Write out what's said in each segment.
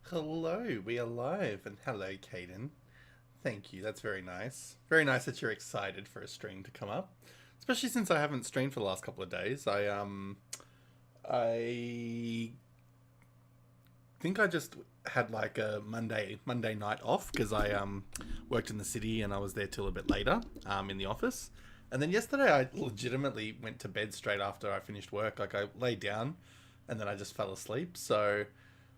Hello, we are live, and hello, Caden. Thank you, that's very nice. Very nice that you're excited for a stream to come up, especially since I haven't streamed for the last couple of days. I think I just had like a Monday night off because I worked in the city and I was there till a bit later in the office. And then yesterday I legitimately went to bed straight after I finished work. Like I laid down and then I just fell asleep. So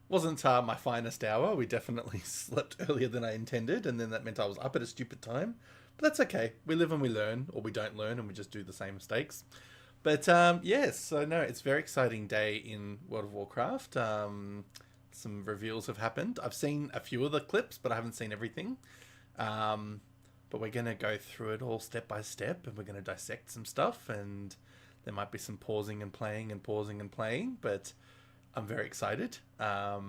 wasn't my finest hour. We definitely slept earlier than I intended, and then that meant I was up at a stupid time. But that's okay. We live and we learn, or we don't learn and we just do the same mistakes. But yes, so no, it's a very exciting day in World of Warcraft. Some reveals have happened. I've seen a few of the clips, but I haven't seen everything. But we're going to go through it all step by step, and we're going to dissect some stuff, and there might be some pausing and playing and pausing and playing, but I'm very excited. But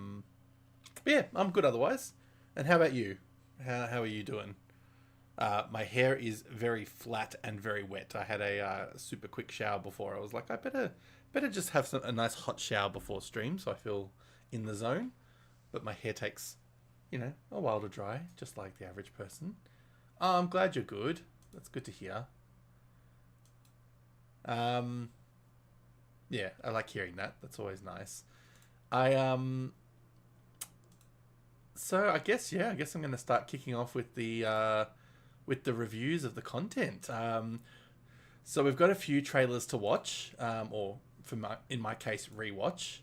yeah, I'm good otherwise. And how about you? How are you doing? My hair is very flat and very wet. I had a super quick shower before. I was like, I better just have a nice hot shower before stream so I feel in the zone. But my hair takes, a while to dry, just like the average person. Oh, I'm glad you're good. That's good to hear. Yeah, I like hearing that. That's always nice. So I guess I'm going to start kicking off with the reviews of the content. So we've got a few trailers to watch, or in my case, rewatch.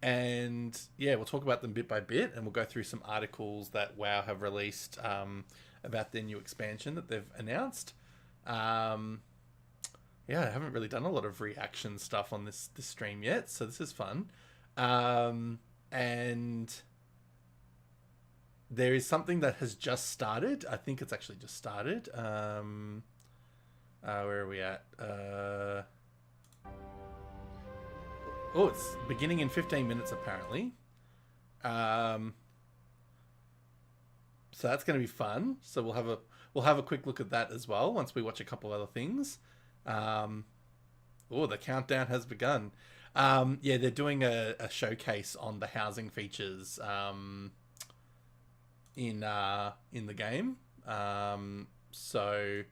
And yeah, we'll talk about them bit by bit, and we'll go through some articles that WoW have released about their new expansion that they've announced. Yeah, I haven't really done a lot of reaction stuff on this stream yet, so this is fun. And there is something that has just started. I think it's actually just started. Where are we at? Oh, it's beginning in 15 minutes apparently. So that's going to be fun. So we'll have a quick look at that as well once we watch a couple of other things. The countdown has begun. Yeah, they're doing a showcase on the housing features in the game. So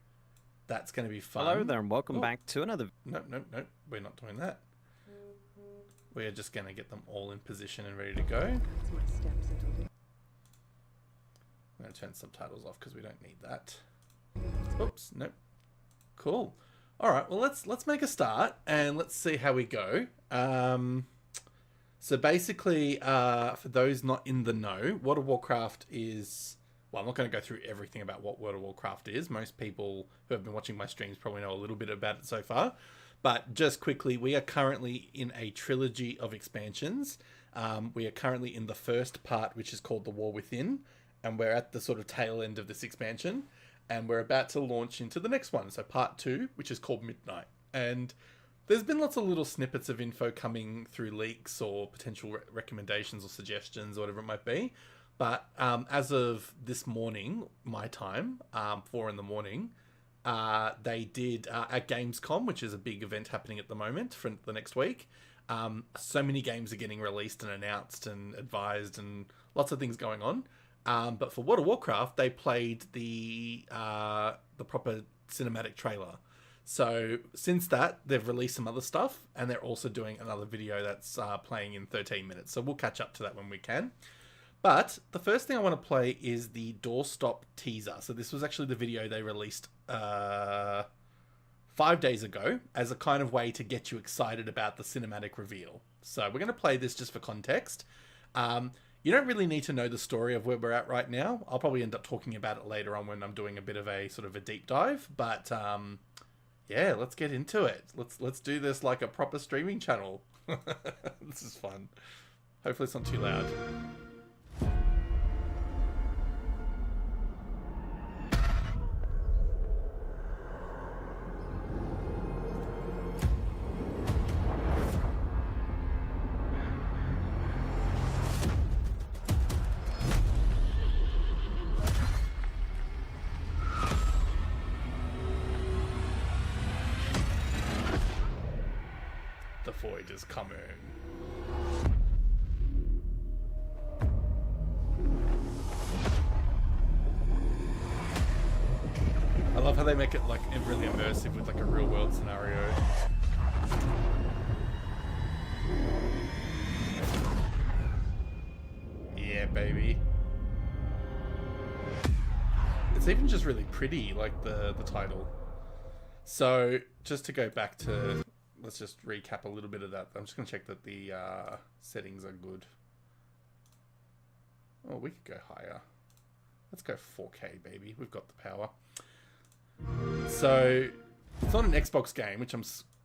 that's going to be fun. Hello there, and welcome back to another. No, we're not doing that. We're just going to get them all in position and ready to go. I'm going to turn subtitles off because we don't need that. Oops, nope. Cool. All right, well, let's make a start and let's see how we go. So basically, for those not in the know, World of Warcraft is... Well, I'm not going to go through everything about what World of Warcraft is. Most people who have been watching my streams probably know a little bit about it so far. But just quickly, we are currently in a trilogy of expansions. We are currently in the first part, which is called The War Within, and we're at the sort of tail end of this expansion. And we're about to launch into the next one, so part 2, which is called Midnight. And there's been lots of little snippets of info coming through leaks or potential recommendations or suggestions or whatever it might be. But as of this morning, my time, 4 in the morning, they did at Gamescom, which is a big event happening at the moment for the next week. So many games are getting released and announced and advised and lots of things going on. But for World of Warcraft, they played the proper cinematic trailer. So since that, they've released some other stuff, and they're also doing another video that's playing in 13 minutes. So we'll catch up to that when we can. But the first thing I want to play is the doorstop teaser. So this was actually the video they released 5 days ago as a kind of way to get you excited about the cinematic reveal. So we're going to play this just for context. You don't really need to know the story of where we're at right now. I'll probably end up talking about it later on when I'm doing a bit of a sort of a deep dive. But yeah, let's get into it. Let's do this like a proper streaming channel. This is fun. Hopefully it's not too loud. The void is coming. love how they make it like really immersive with like a real world scenario. Yeah, baby. It's even just really pretty, like the title. So just to go back to, let's just recap a little bit of that. I'm just going to check that the settings are good. Oh, we could go higher. Let's go 4K, baby. We've got the power. So it's not an Xbox game, which I'm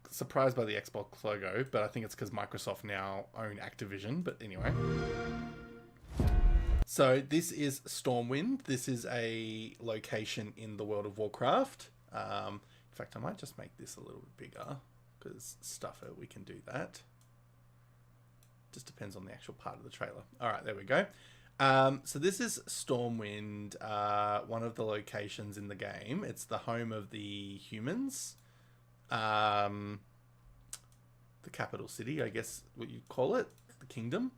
surprised by the Xbox logo, but I think it's because Microsoft now own Activision. But anyway. So this is Stormwind. This is a location in the world of Warcraft. In fact, I might just make this a little bit bigger because stuffer, we can do that. Just depends on the actual part of the trailer. All right, there we go. So this is Stormwind, one of the locations in the game. It's the home of the humans. The capital city, I guess what you call it, the kingdom.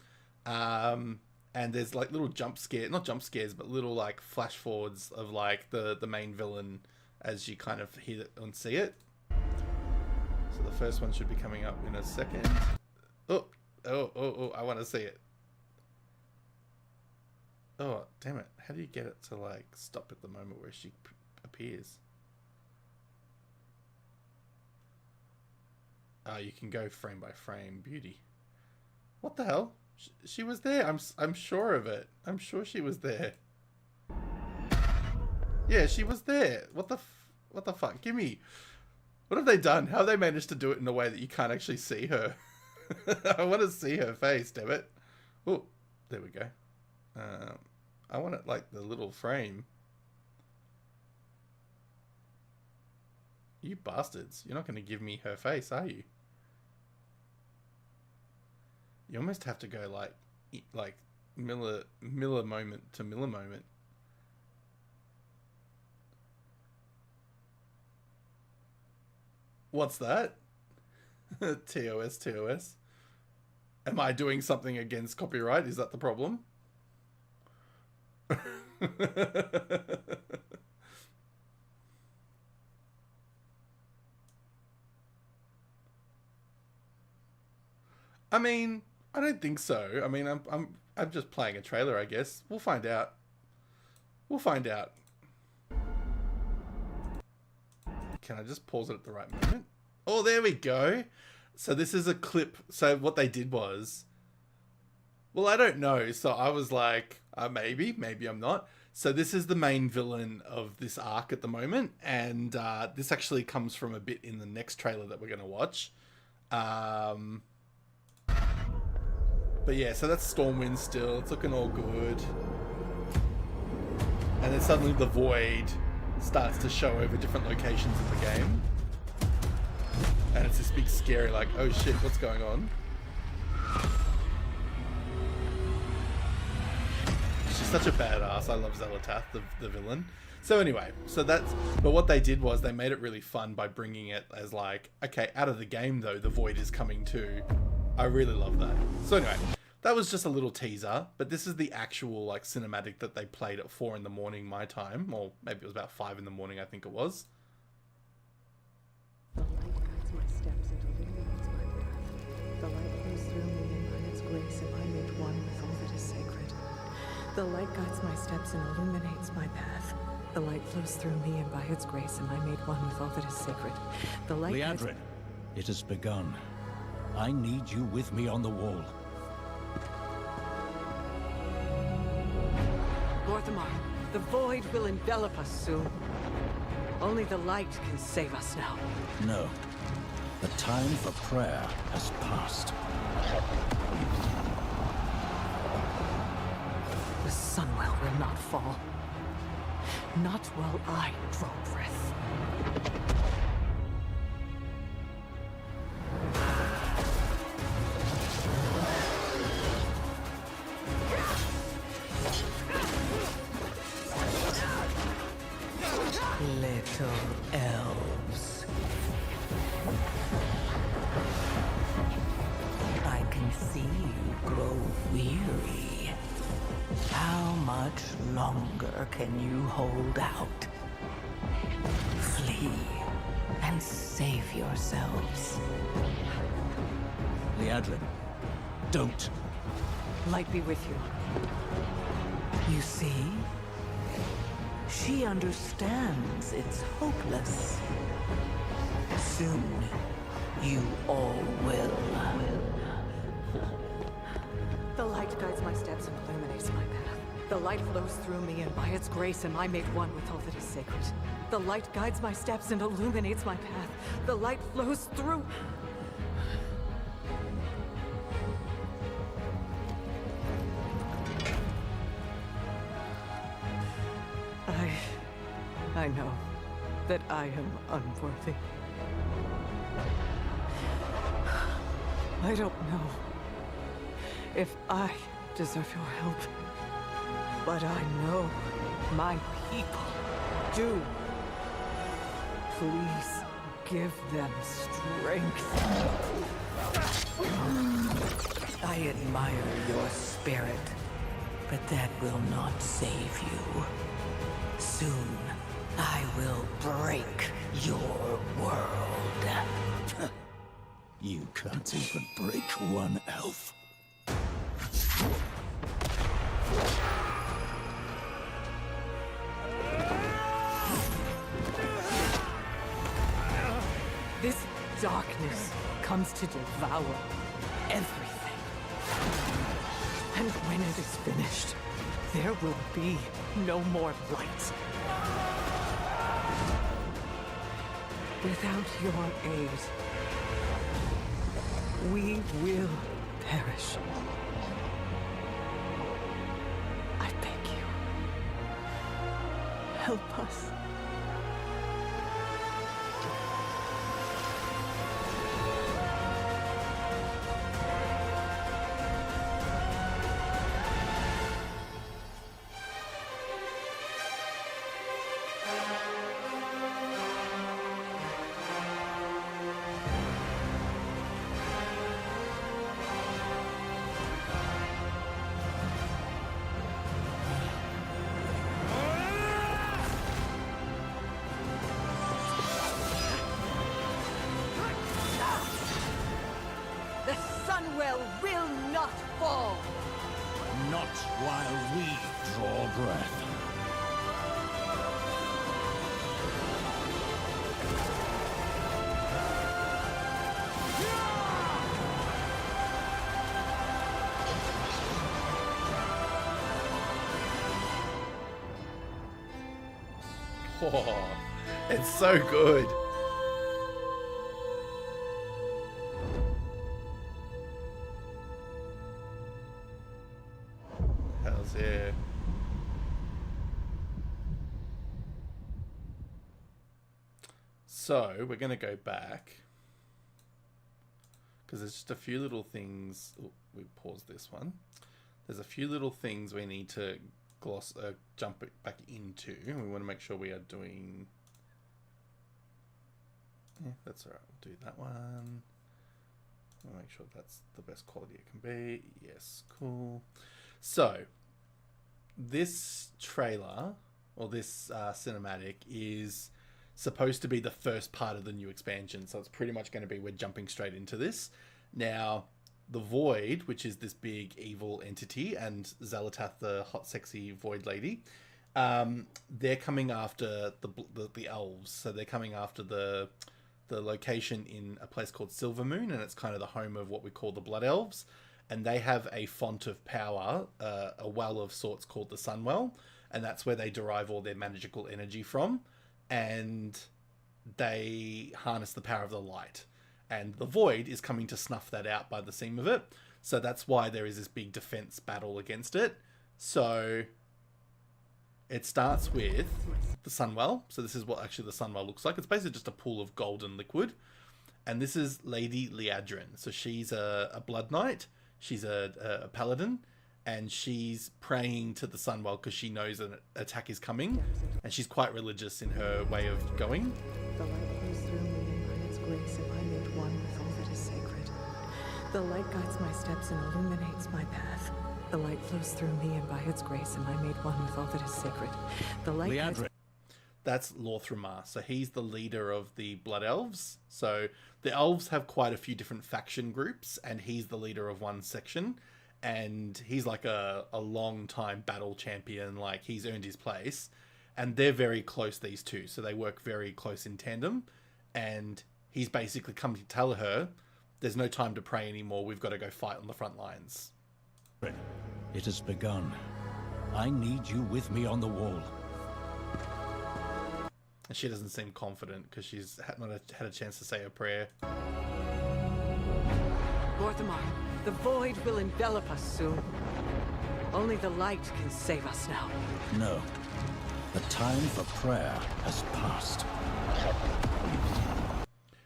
And there's like little not jump scares, but little like flash forwards of like the main villain as you kind of hear it and see it. So the first one should be coming up in a second. Oh, I want to see it. Oh, damn it. How do you get it to like stop at the moment where she appears? You can go frame by frame. Beauty. What the hell? She was there. I'm sure of it. I'm sure she was there. Yeah, she was there. What the fuck? Give me. What have they done? How have they managed to do it in a way that you can't actually see her? I want to see her face, damn it. Oh, there we go. I want it like the little frame. You bastards. You're not going to give me her face, are you? You almost have to go like milli moment to milli moment. What's that? TOS. Am I doing something against copyright? Is that the problem? I mean, I don't think so. I mean, I'm just playing a trailer, I guess. We'll find out. We'll find out. Can I just pause it at the right moment? Oh, there we go. So this is a clip. So what they did was, well, I don't know. So I was like, maybe I'm not. So this is the main villain of this arc at the moment. And this actually comes from a bit in the next trailer that we're going to watch. But yeah, so that's Stormwind still. It's looking all good. And then suddenly the void starts to show over different locations in the game. And it's this big scary like, oh shit, what's going on? She's such a badass. I love Xelatath, the villain. So anyway, but what they did was they made it really fun by bringing it as like, okay, out of the game though, the void is coming too. I really love that. So anyway, that was just a little teaser, but this is the actual like cinematic that they played at 4 in the morning my time, or maybe it was about 5 in the morning, I think it was. The light guides my steps and illuminates my path. The light flows through me, and by its grace am I made one with all that is sacred. The light guides my steps and illuminates my path. The light flows through me, and by its grace am I made one with all that is sacred. The light Liadrin, it has begun. I need you with me on the wall. Gorthamar, the void will envelop us soon. Only the light can save us now. No. The time for prayer has passed. The sunwell will not fall. Not while I draw breath. Little elves. I can see you grow weary. How much longer can you hold out? Flee and save yourselves. Liadrin, don't. Light be with you. You see? She understands it's hopeless. Soon, you all will. The light guides my steps and illuminates my path. The light flows through me, and by its grace am I made one with all that is sacred. The light guides my steps and illuminates my path. The light flows through... I know that I am unworthy. I don't know if I deserve your help, but I know my people do. Please give them strength. I admire your spirit, but that will not save you. Soon, I will break your world. You can't even break one elf. This darkness comes to devour everything. And when it is finished, there will be no more light. Without your aid, we will perish. I beg you, help us. The Sunwell will not fall! Not while we draw breath. Oh, it's so good. How's it? So we're going to go back because there's just a few little things. Oh, we pause this one. There's a few little things we need to jump it back into. We want to make sure we are doing. Yeah, that's all right. We'll do that one. We'll make sure that's the best quality it can be. Yes, cool. So this trailer or this cinematic is supposed to be the first part of the new expansion, so it's pretty much going to be we're jumping straight into this now. The Void, which is this big evil entity, and Xalatath, the hot sexy Void lady, they're coming after the elves. So they're coming after the location in a place called Silvermoon, and it's kind of the home of what we call the Blood Elves. And they have a font of power, a well of sorts called the Sunwell, and that's where they derive all their magical energy from. And they harness the power of the light. And the Void is coming to snuff that out by the seam of it. So that's why there is this big defense battle against it. So it starts with the Sunwell. So this is what actually the Sunwell looks like. It's basically just a pool of golden liquid. And this is Lady Liadrin. So she's a Blood Knight. She's a paladin. And she's praying to the Sunwell because she knows an attack is coming. And she's quite religious in her way of going. The light flows through me, and by its grace am I made one with all that is sacred. The light guides my steps and illuminates my path. The light flows through me, and by its grace am I made one with all that is sacred. The light guides... that's Lorthramar. So he's the leader of the Blood Elves. So the elves have quite a few different faction groups, and he's the leader of one section. And he's like a long time battle champion. Like, he's earned his place. And they're very close, these two. So they work very close in tandem. And he's basically come to tell her, there's no time to pray anymore. We've got to go fight on the front lines. It has begun. I need you with me on the wall. And she doesn't seem confident because she's not had a chance to say her prayer. Lorthamar, the void will envelop us soon. Only the light can save us now. No. The time for prayer has passed.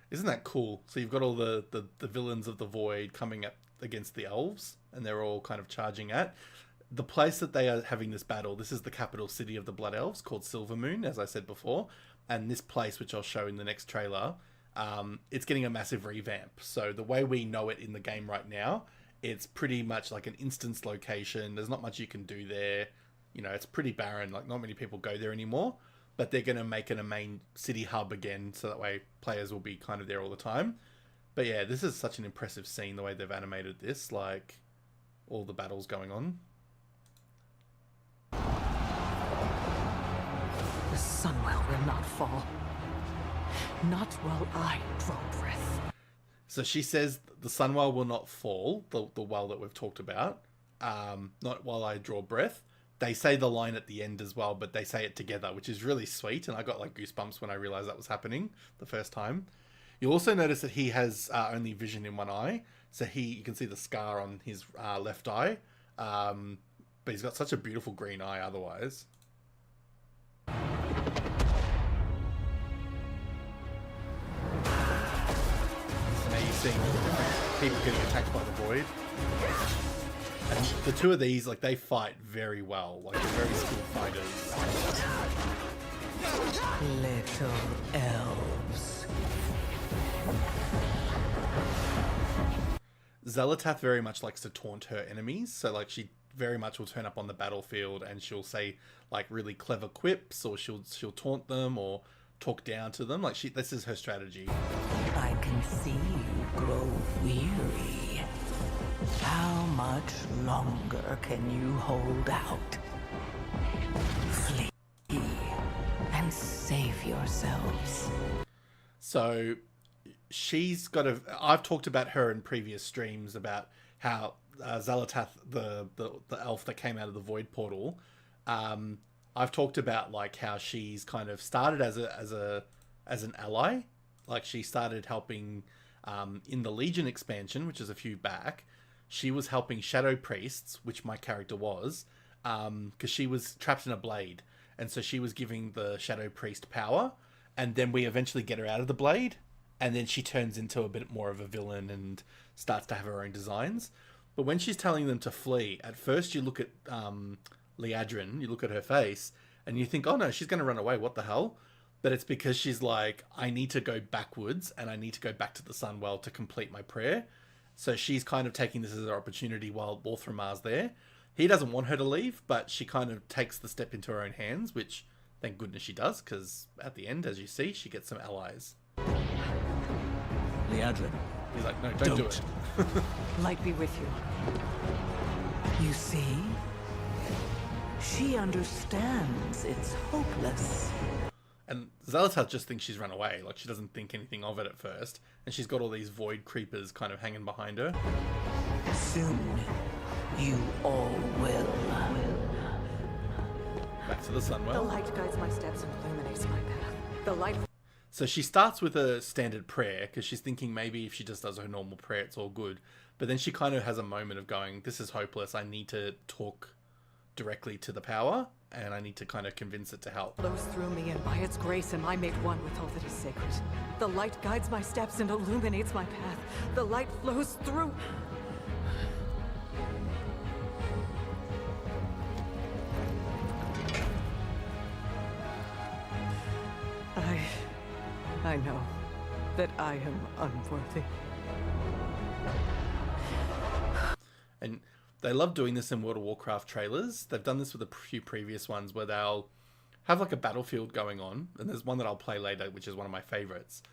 Isn't that cool? So you've got all the villains of the void coming up against the elves, and they're all kind of charging at the place that they are having this battle. This is the capital city of the Blood Elves, called Silvermoon, as I said before. And this place, which I'll show in the next trailer, it's getting a massive revamp. So the way we know it in the game right now, it's pretty much like an instance location. There's not much you can do there. You know, it's pretty barren. Like, not many people go there anymore. But they're going to make it a main city hub again, so that way players will be kind of there all the time. But yeah, this is such an impressive scene, the way they've animated this, like all the battles going on. The Sunwell will not fall. Not while I draw breath. So she says the Sunwell will not fall, the well that we've talked about, not while I draw breath. They say the line at the end as well, but they say it together, which is really sweet. And I got like goosebumps when I realized that was happening the first time. You'll also notice that he has only vision in one eye. So you can see the scar on his left eye. But he's got such a beautiful green eye otherwise. So now you're seeing people getting attacked by the void. And the two of these, like, they fight very well. Like, they're very skilled fighters. Little elves. Xelatath very much likes to taunt her enemies. So, like, she very much will turn up on the battlefield and she'll say, like, really clever quips, or she'll taunt them or talk down to them. Like, this is her strategy. I can see you grow weary. How much longer can you hold out? Flee and save yourselves. So she's got a... I've talked about her in previous streams about how Xelatath, the elf that came out of the void portal, I've talked about like how she's kind of started as an ally. Like, she started helping in the Legion expansion, which is a few back. She was helping Shadow Priests, which my character was, because she was trapped in a blade. And so she was giving the Shadow Priest power. And then we eventually get her out of the blade. And then she turns into a bit more of a villain and starts to have her own designs. But when she's telling them to flee, at first you look at Liadrin, you look at her face, and you think, oh no, she's going to run away, what the hell? But it's because she's like, I need to go backwards, and I need to go back to the Sunwell to complete my prayer. So she's kind of taking this as an opportunity while Lorthramar's there. He doesn't want her to leave, but she kind of takes the step into her own hands, which thank goodness she does, because at the end, as you see, she gets some allies. Liadrin. He's like, no, don't do it. Light be with you. You see? She understands it's hopeless. And Xelatath just thinks she's run away. Like, she doesn't think anything of it at first. And she's got all these void creepers kind of hanging behind her. Soon, you all will. Back to the Sunwell. The light guides my steps and illuminates my path. The light... So she starts with a standard prayer, because she's thinking maybe if she just does her normal prayer, it's all good. But then she kind of has a moment of going, this is hopeless. I need to talk directly to the power, and I need to kind of convince it to help. flows through me, and by its grace am I made one with all that is sacred. The light guides my steps and illuminates my path. The light flows through... I know that I am unworthy. And they love doing this in World of Warcraft trailers. They've done this with a few previous ones where they'll have like a battlefield going on, and there's one that I'll play later, which is one of my favorites.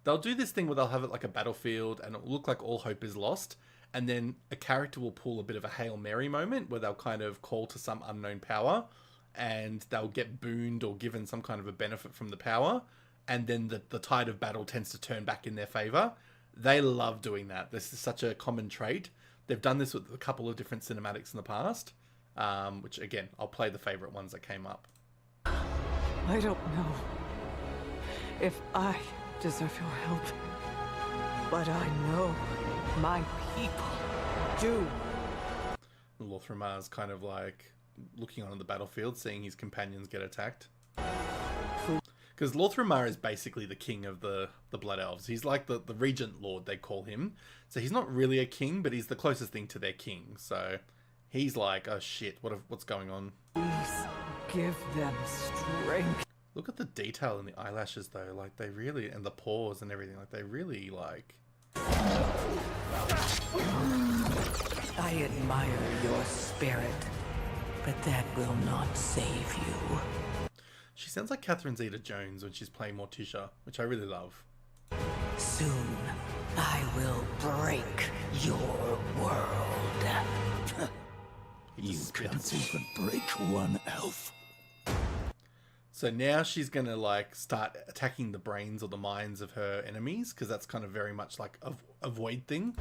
They'll do this thing where they'll have it like a battlefield, and it'll look like all hope is lost, and then a character will pull a bit of a Hail Mary moment where they'll kind of call to some unknown power, and they'll get booned or given some kind of a benefit from the power, and then the tide of battle tends to turn back in their favor. They love doing that. This is such a common trait. They've done this with a couple of different cinematics in the past, which again, I'll play the favorite ones that came up. I don't know if I deserve your help, but I know my people do. Lothramar's kind of like looking on the battlefield, seeing his companions get attacked. Because Lothramar is basically the king of the Blood Elves. He's like the regent lord, they call him. So he's not really a king, but he's the closest thing to their king. So he's like, oh shit, what's going on? Please give them strength. Look at the detail in the eyelashes though, like they really, and the paws and everything, like they really like... I admire your spirit, but that will not save you. She sounds like Catherine Zeta-Jones when she's playing Morticia, which I really love. Soon, I will break your world. You can't even break one elf. So now she's going to like start attacking the brains or the minds of her enemies, because that's kind of very much like a void thing.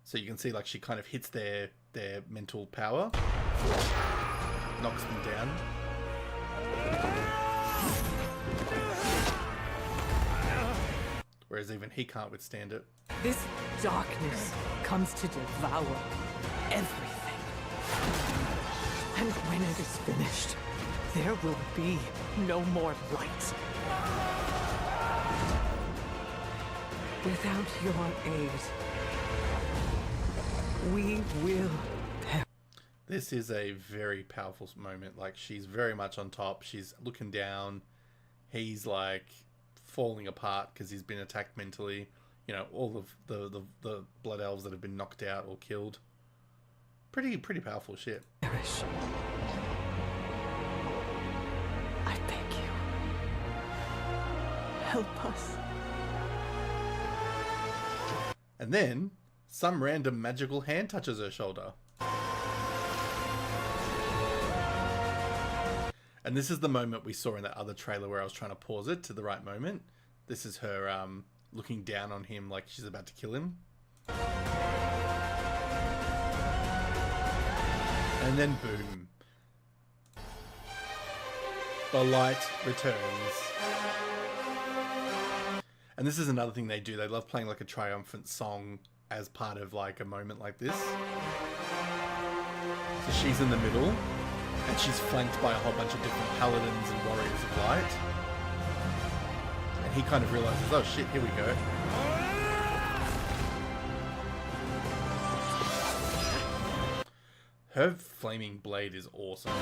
So you can see like she kind of hits their mental power, knocks them down. Whereas even he can't withstand it. This darkness comes to devour everything. And when it is finished, there will be no more light. Without your aid, we will perish. This is a very powerful moment. Like, she's very much on top. She's looking down. He's like falling apart because he's been attacked mentally. You know, all of the blood elves that have been knocked out or killed. Pretty powerful shit. Perish. I beg you, help us. And then some random magical hand touches her shoulder. And this is the moment we saw in that other trailer where I was trying to pause it to the right moment. This is her looking down on him like she's about to kill him. And then boom. The light returns. And this is another thing they do. They love playing like a triumphant song as part of like a moment like this. So she's in the middle. And she's flanked by a whole bunch of different paladins and warriors of light. And he kind of realizes, oh shit, here we go. Her flaming blade is awesome.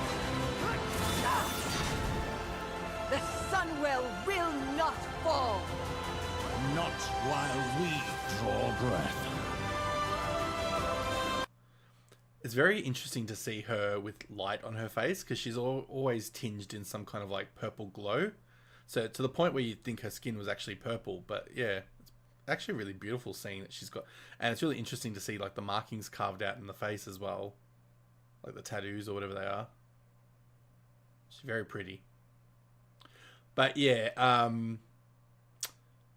The Sunwell will not fall. Not while we draw breath. It's very interesting to see her with light on her face, because she's always tinged in some kind of like purple glow. So to the point where you think her skin was actually purple. But yeah, it's actually really beautiful seeing that she's got... And it's really interesting to see like the markings carved out in the face as well. Like the tattoos or whatever they are. She's very pretty. But yeah,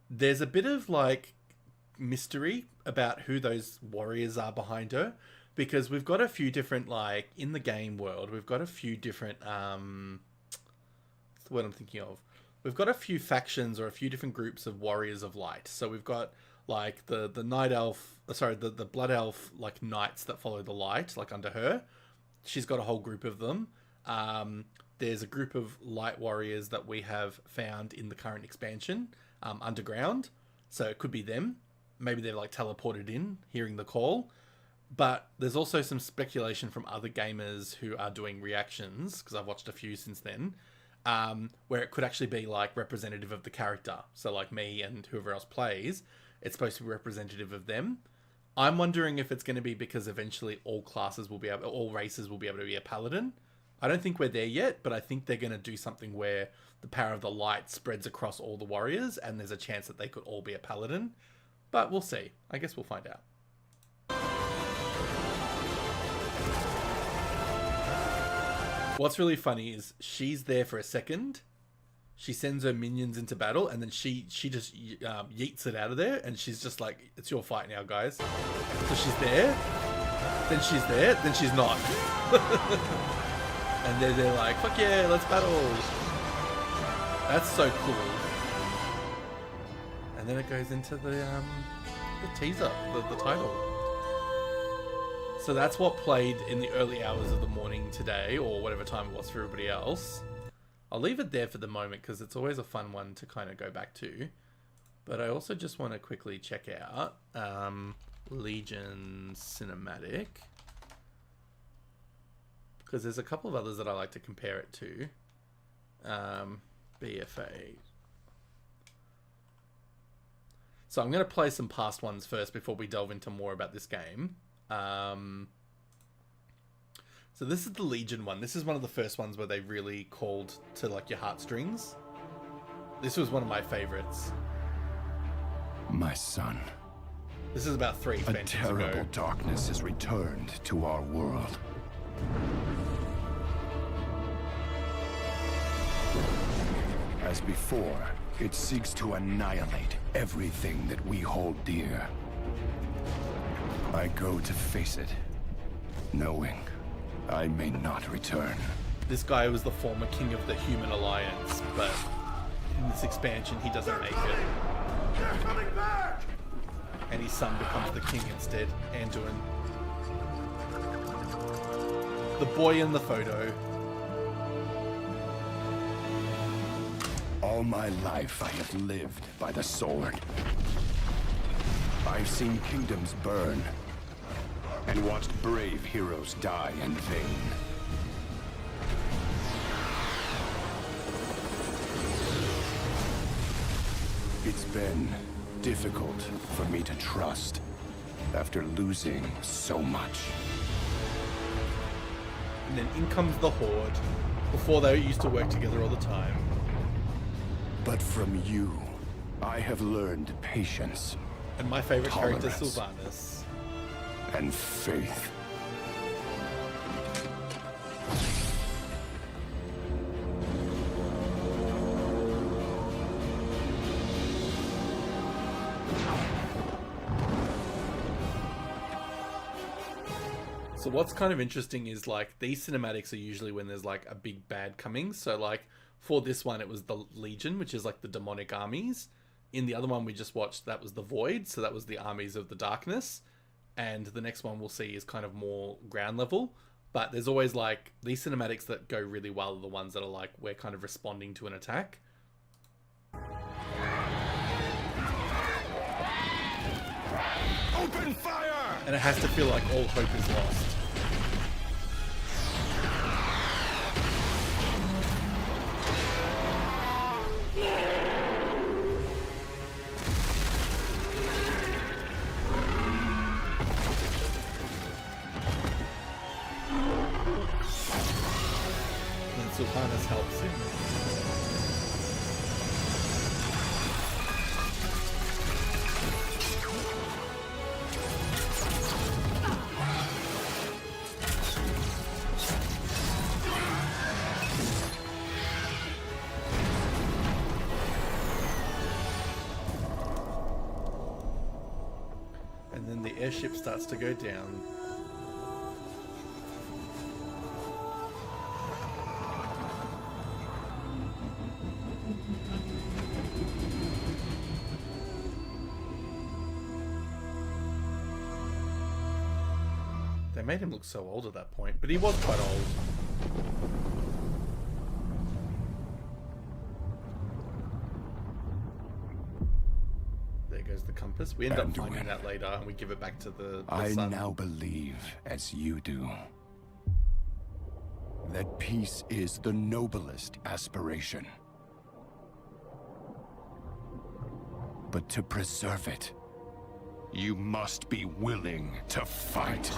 there's a bit of like mystery about who those warriors are behind her. Because we've got a few different, like, in the game world, we've got a few different, what's the word I'm thinking of? We've got a few factions or a few different groups of warriors of light. So we've got, like, the night elf, the blood elf, like, knights that follow the light, like, under her. She's got a whole group of them. There's a group of light warriors that we have found in the current expansion, underground. So it could be them. Maybe they're, like, teleported in, hearing the call. But there's also some speculation from other gamers who are doing reactions, because I've watched a few since then, where it could actually be like representative of the character. So like me and whoever else plays, it's supposed to be representative of them. I'm wondering if it's going to be because eventually all races will be able to be a paladin. I don't think we're there yet, but I think they're going to do something where the power of the light spreads across all the warriors, and there's a chance that they could all be a paladin. But we'll see. I guess we'll find out. What's really funny is she's there for a second. She sends her minions into battle, and then she just yeets it out of there, and she's just like, it's your fight now, guys. So she's there, then she's there, then she's not. And they're like, fuck yeah, let's battle. That's so cool. And then it goes into the teaser, the title. So that's what played in the early hours of the morning today, or whatever time it was for everybody else. I'll leave it there for the moment because it's always a fun one to kind of go back to. But I also just want to quickly check out Legion Cinematic, because there's a couple of others that I like to compare it to. BFA. So I'm going to play some past ones first before we delve into more about this game. So this is the Legion one. This is one of the first ones where they really called to like your heartstrings. This was one of my favorites. My son. This is about 3 A terrible darkness has returned to our world. As before, it seeks to annihilate everything that we hold dear. I go to face it, knowing I may not return. This guy was the former king of the Human Alliance, but in this expansion he doesn't make it. They're coming back! And his son becomes the king instead, Anduin. The boy in the photo. All my life I have lived by the sword. I've seen kingdoms burn and watched brave heroes die in vain. It's been difficult for me to trust after losing so much. And then in comes the Horde. Before they used to work together all the time. But from you, I have learned patience. And my favorite character, Tolerance. Sylvanas. And faith. So what's kind of interesting is like these cinematics are usually when there's like a big bad coming. So like for this one, it was the Legion, which is like the demonic armies. In the other one we just watched, that was the Void. So that was the armies of the darkness. And the next one we'll see is kind of more ground level. But there's always like these cinematics that go really well are the ones that are like, we're kind of responding to an attack. Open fire! And it has to feel like all hope is lost. And Sylvanas helps him. And then the airship starts to go down. They made him look so old at that point, but he was quite old. There goes the compass. We end up finding that later, and we give it back to the I sun. now believe, as you do, that peace is the noblest aspiration. But to preserve it, you must be willing to fight.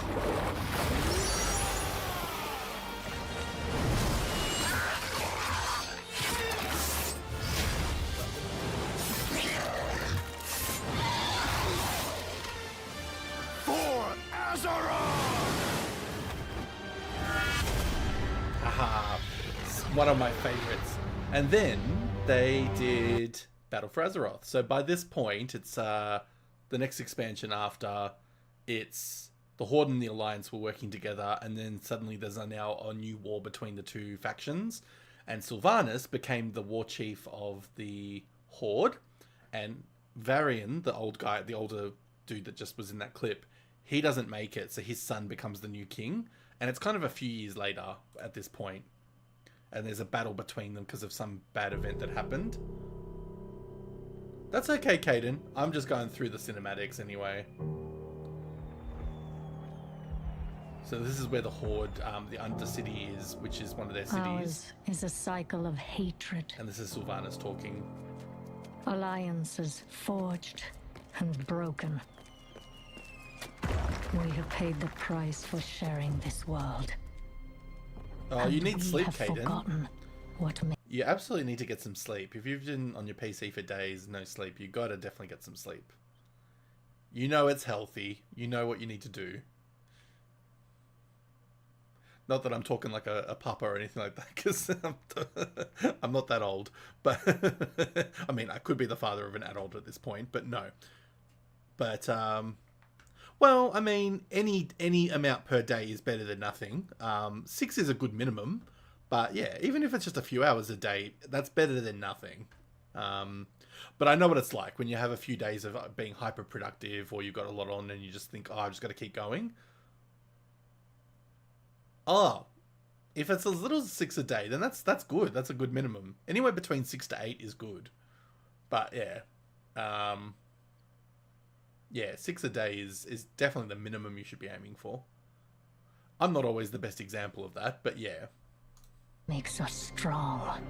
one of my favorites. And then they did Battle for Azeroth. So by this point, it's the next expansion after. It's the Horde and the Alliance were working together, and then suddenly there's now a new war between the two factions. And Sylvanas became the war chief of the Horde, and Varian, the old guy, the older dude that just was in that clip, he doesn't make it, so his son becomes the new king. And it's kind of a few years later at this point. And there's a battle between them because of some bad event that happened. That's okay, Caden. I'm just going through the cinematics anyway. So this is where the Horde, the Undercity is, which is one of their cities. Ours is a cycle of hatred. And this is Sylvanas talking. Alliances forged and broken. We have paid the price for sharing this world. Oh, you need sleep, Caden. Forgotten what You absolutely need to get some sleep. If you've been on your PC for days, no sleep, you gotta definitely get some sleep. You know it's healthy. You know what you need to do. Not that I'm talking like a papa or anything like that, because I'm not that old. But I mean, I could be the father of an adult at this point, but no. But well, I mean, any amount per day is better than nothing. 6 is a good minimum, but yeah, even if it's just a few hours a day, that's better than nothing. But I know what it's like when you have a few days of being hyper productive, or you've got a lot on, and you just think, oh, I've just got to keep going. Oh, if it's as little as 6 a day, then that's good. That's a good minimum. Anywhere between 6 to 8 is good. But yeah, yeah, 6 a day is definitely the minimum you should be aiming for. I'm not always the best example of that, but yeah. makes us strong.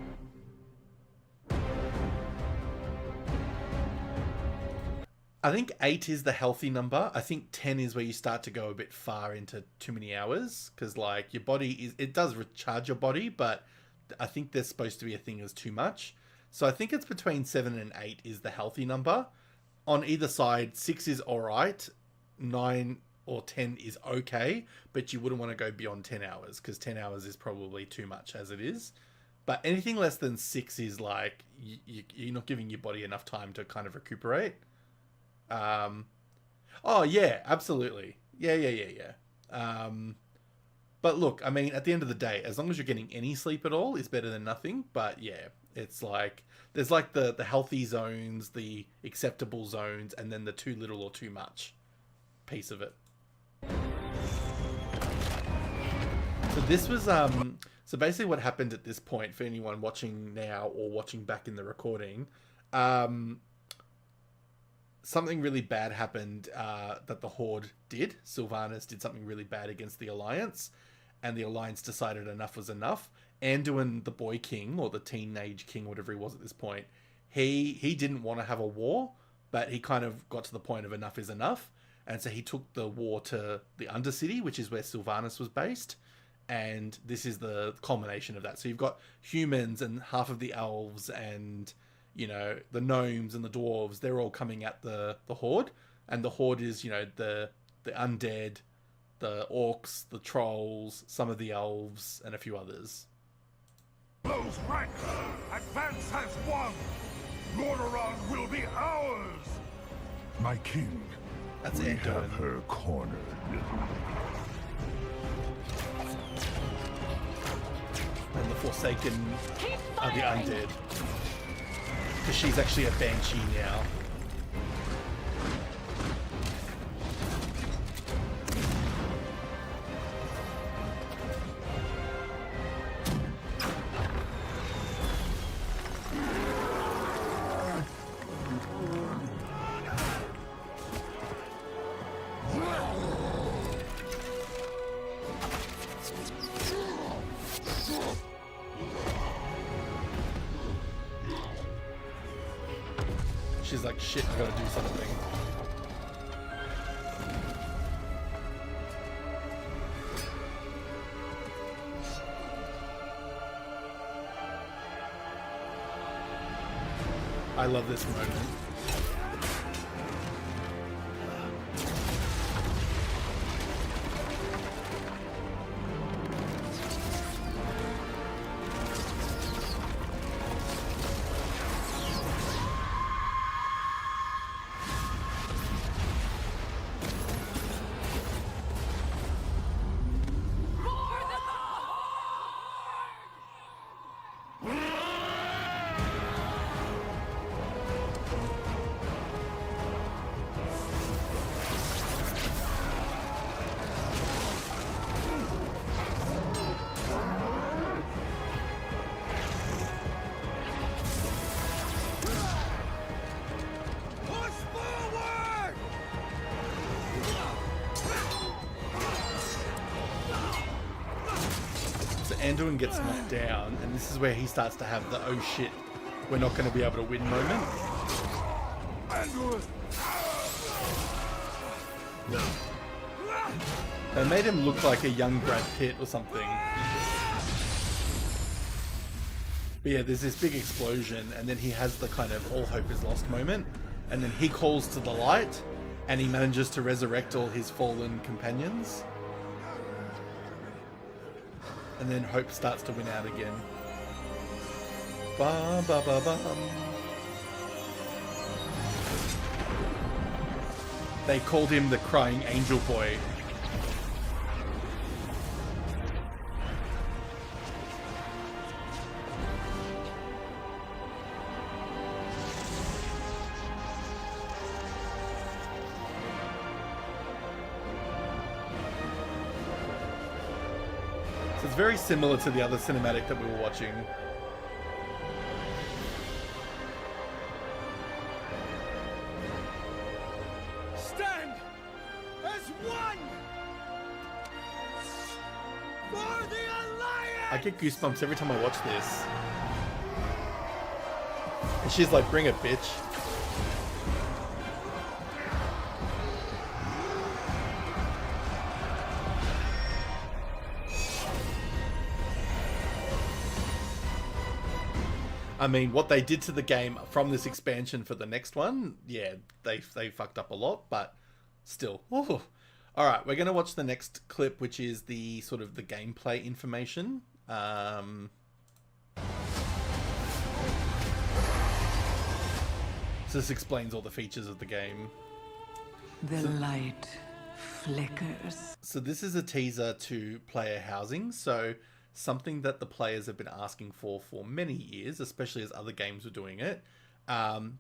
I think 8 is the healthy number. I think 10 is where you start to go a bit far into too many hours, because like your body it does recharge your body, but I think there's supposed to be a thing as too much. So I think it's between 7 and 8 is the healthy number. On either side, 6 is alright, 9 or 10 is okay, but you wouldn't want to go beyond 10 hours, because 10 hours is probably too much as it is. But anything less than 6 is like, you're not giving your body enough time to kind of recuperate. Oh yeah, absolutely. Yeah. But look, I mean, at the end of the day, as long as you're getting any sleep at all, is better than nothing. But yeah, it's like, there's like the healthy zones, the acceptable zones, and then the too little or too much piece of it. So this was, so basically what happened at this point, for anyone watching now or watching back in the recording, something really bad happened that the Horde did. Sylvanas did something really bad against the Alliance, and the Alliance decided enough was enough. Anduin, the boy king, or the teenage king, whatever he was at this point, he didn't want to have a war, but he kind of got to the point of enough is enough. And so he took the war to the Undercity, which is where Sylvanas was based. And this is the culmination of that. So you've got humans and half of the elves and, you know, the gnomes and the dwarves. They're all coming at the Horde. And the Horde is, you know, the undead, the orcs, the trolls, some of the elves, and a few others. Close ranks! Advance has won! Lordaeron will be ours! My king, That's we it, have her cornered. And the Forsaken are the undead. Because she's actually a banshee now. She's like, shit, I gotta do something. I love this moment. Anduin gets knocked down, and this is where he starts to have the oh shit, we're not going to be able to win moment. They made him look like a young Brad Pitt or something. But yeah, there's this big explosion, and then he has the kind of all hope is lost moment, and then he calls to the light, and he manages to resurrect all his fallen companions. And then hope starts to win out again. Ba ba ba bum. They called him the crying angel boy. So it's very similar to the other cinematic that we were watching. Stand as one for the Alliance! I get goosebumps every time I watch this. And she's like, bring it, bitch. I mean, what they did to the game from this expansion for the next one, yeah, they fucked up a lot, but still. Ooh. All right, we're going to watch the next clip, which is the sort of the gameplay information. So this explains all the features of the game. The light flickers. So this is a teaser to player housing. So something that the players have been asking for many years, especially as other games were doing it.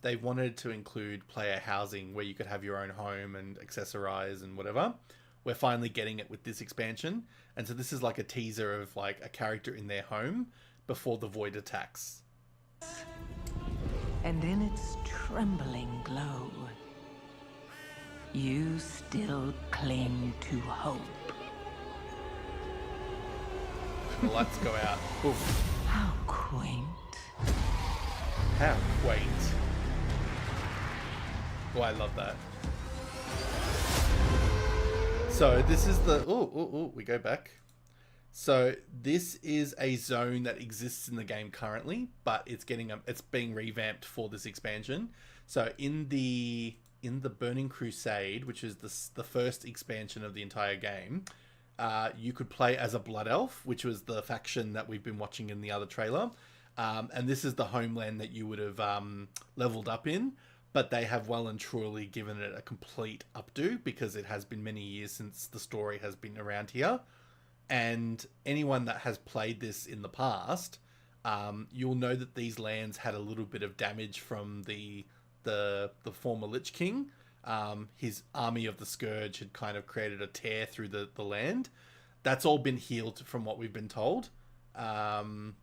They wanted to include player housing where you could have your own home and accessorize and whatever. We're finally getting it with this expansion. And so this is like a teaser of like a character in their home before the void attacks. And in its trembling glow, you still cling to hope. The lights go out. Oof. How quaint. How quaint. Oh, I love that. So this is the... we go back. So this is a zone that exists in the game currently, but it's being revamped for this expansion. So in the Burning Crusade, which is the first expansion of the entire game, you could play as a Blood Elf, which was the faction that we've been watching in the other trailer. And this is the homeland that you would have leveled up in, but they have well and truly given it a complete updo because it has been many years since the story has been around here. And anyone that has played this in the past, you'll know that these lands had a little bit of damage from the former Lich King. His army of the Scourge had kind of created a tear through the land. That's all been healed from what we've been told. So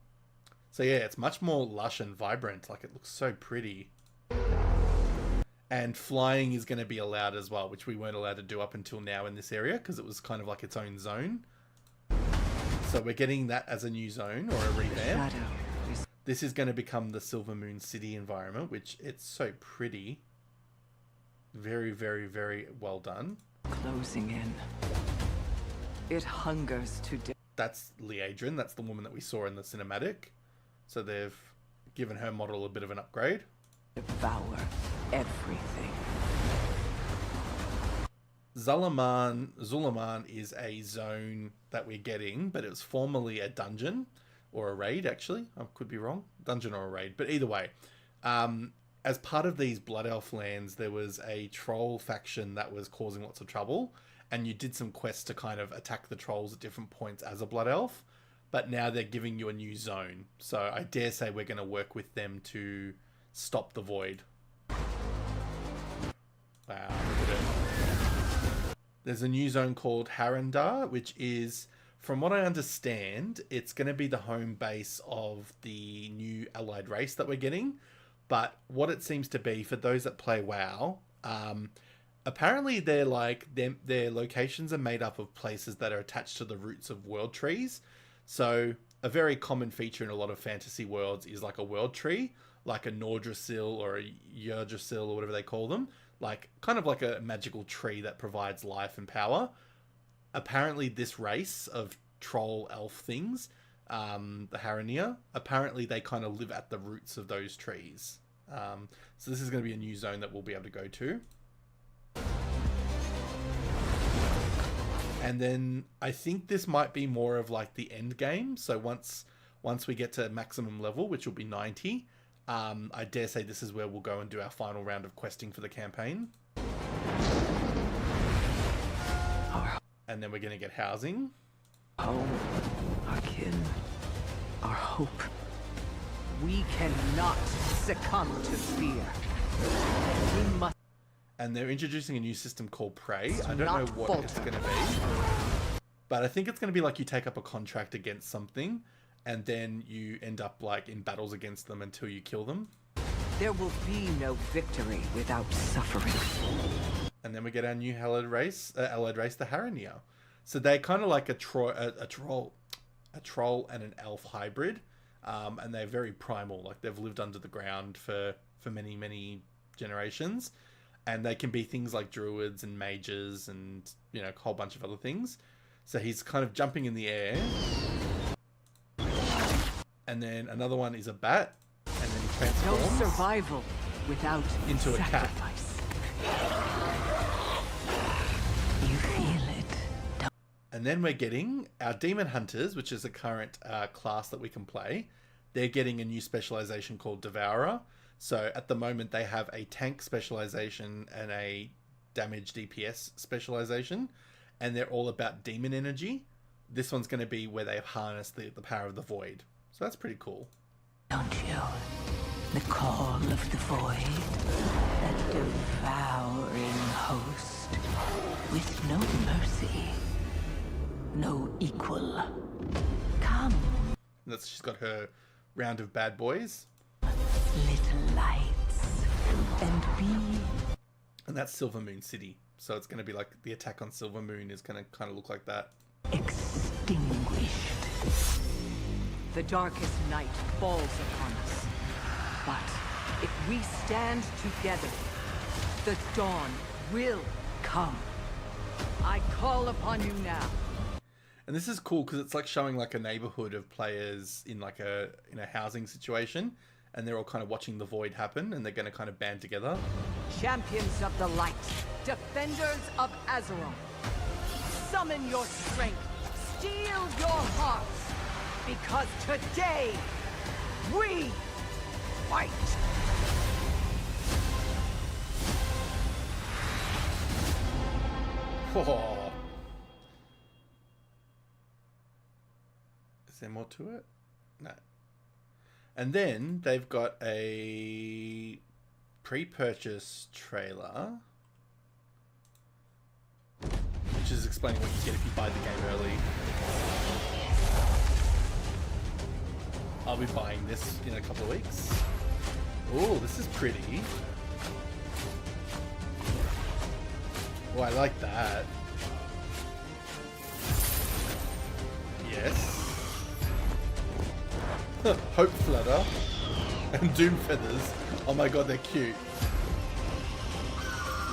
yeah, it's much more lush and vibrant. Like, it looks so pretty. And flying is going to be allowed as well, which we weren't allowed to do up until now in this area because it was kind of like its own zone. So we're getting that as a new zone or a revamp. This is going to become the Silver Moon City environment, which it's so pretty. Very, very, very well done. Closing in. It hungers to death. That's Liadrin. That's the woman that we saw in the cinematic. So they've given her model a bit of an upgrade. Devour everything. Zulaman is a zone that we're getting, but it was formerly a dungeon or a raid, actually. I could be wrong. Dungeon or a raid. But either way, as part of these Blood Elf lands, there was a troll faction that was causing lots of trouble, and you did some quests to kind of attack the trolls at different points as a Blood Elf, but now they're giving you a new zone. So I dare say we're going to work with them to stop the void. Wow, look at it. There's a new zone called Harandar, which is, from what I understand, it's going to be the home base of the new allied race that we're getting. But what it seems to be, for those that play WoW, apparently they're like, their locations are made up of places that are attached to the roots of world trees. So a very common feature in a lot of fantasy worlds is like a world tree, like a Nordrassil or a Yggdrasil or whatever they call them, like kind of like a magical tree that provides life and power. Apparently this race of troll elf things, the Harania, apparently they kind of live at the roots of those trees. So this is going to be a new zone that we'll be able to go to. And then I think this might be more of like the end game. So once we get to maximum level, which will be 90, I dare say this is where we'll go and do our final round of questing for the campaign. And then we're going to get housing. Home, our kin, our hope. We cannot succumb to fear. We must. And they're introducing a new system called Prey. I don't know not what falter. it's going to be. But I think it's going to be like you take up a contract against something and then you end up like in battles against them until you kill them. There will be no victory without suffering. And then we get our new allied race, the Harania. So they're kind of like a troll and an elf hybrid. And they're very primal. Like they've lived under the ground for many, many generations. And they can be things like druids and mages and, you know, a whole bunch of other things. So he's kind of jumping in the air. And then another one is a bat. And then he transforms No survival without into a cat. sacrifice. You feel it. And then we're getting our Demon Hunters, which is a current class that we can play. They're getting a new specialization called Devourer. So at the moment they have a tank specialization and a damage DPS specialization. And they're all about demon energy. This one's going to be where they harness the power of the void. So that's pretty cool. Don't you? The call of the void. That devouring host. With no mercy. No equal. Come. She's got her round of bad boys. Little lights. And be. And that's Silver Moon City. So it's going to be like the attack on Silver Moon is going to kind of look like that. Extinguished. The darkest night falls upon us. But if we stand together, the dawn will come. I call upon you now. And this is cool because it's like showing like a neighborhood of players in like a housing situation, and they're all kind of watching the void happen, and they're going to kind of band together. Champions of the light, defenders of Azeroth, summon your strength, steel your hearts, because today we fight. Oh. Is there more to it? No. And then they've got a pre-purchase trailer, which is explaining what you get if you buy the game early. I'll be buying this in a couple of weeks. Oh, this is pretty. Oh, I like that. Yes. Hope Flutter and Doom Feathers. Oh my god, they're cute.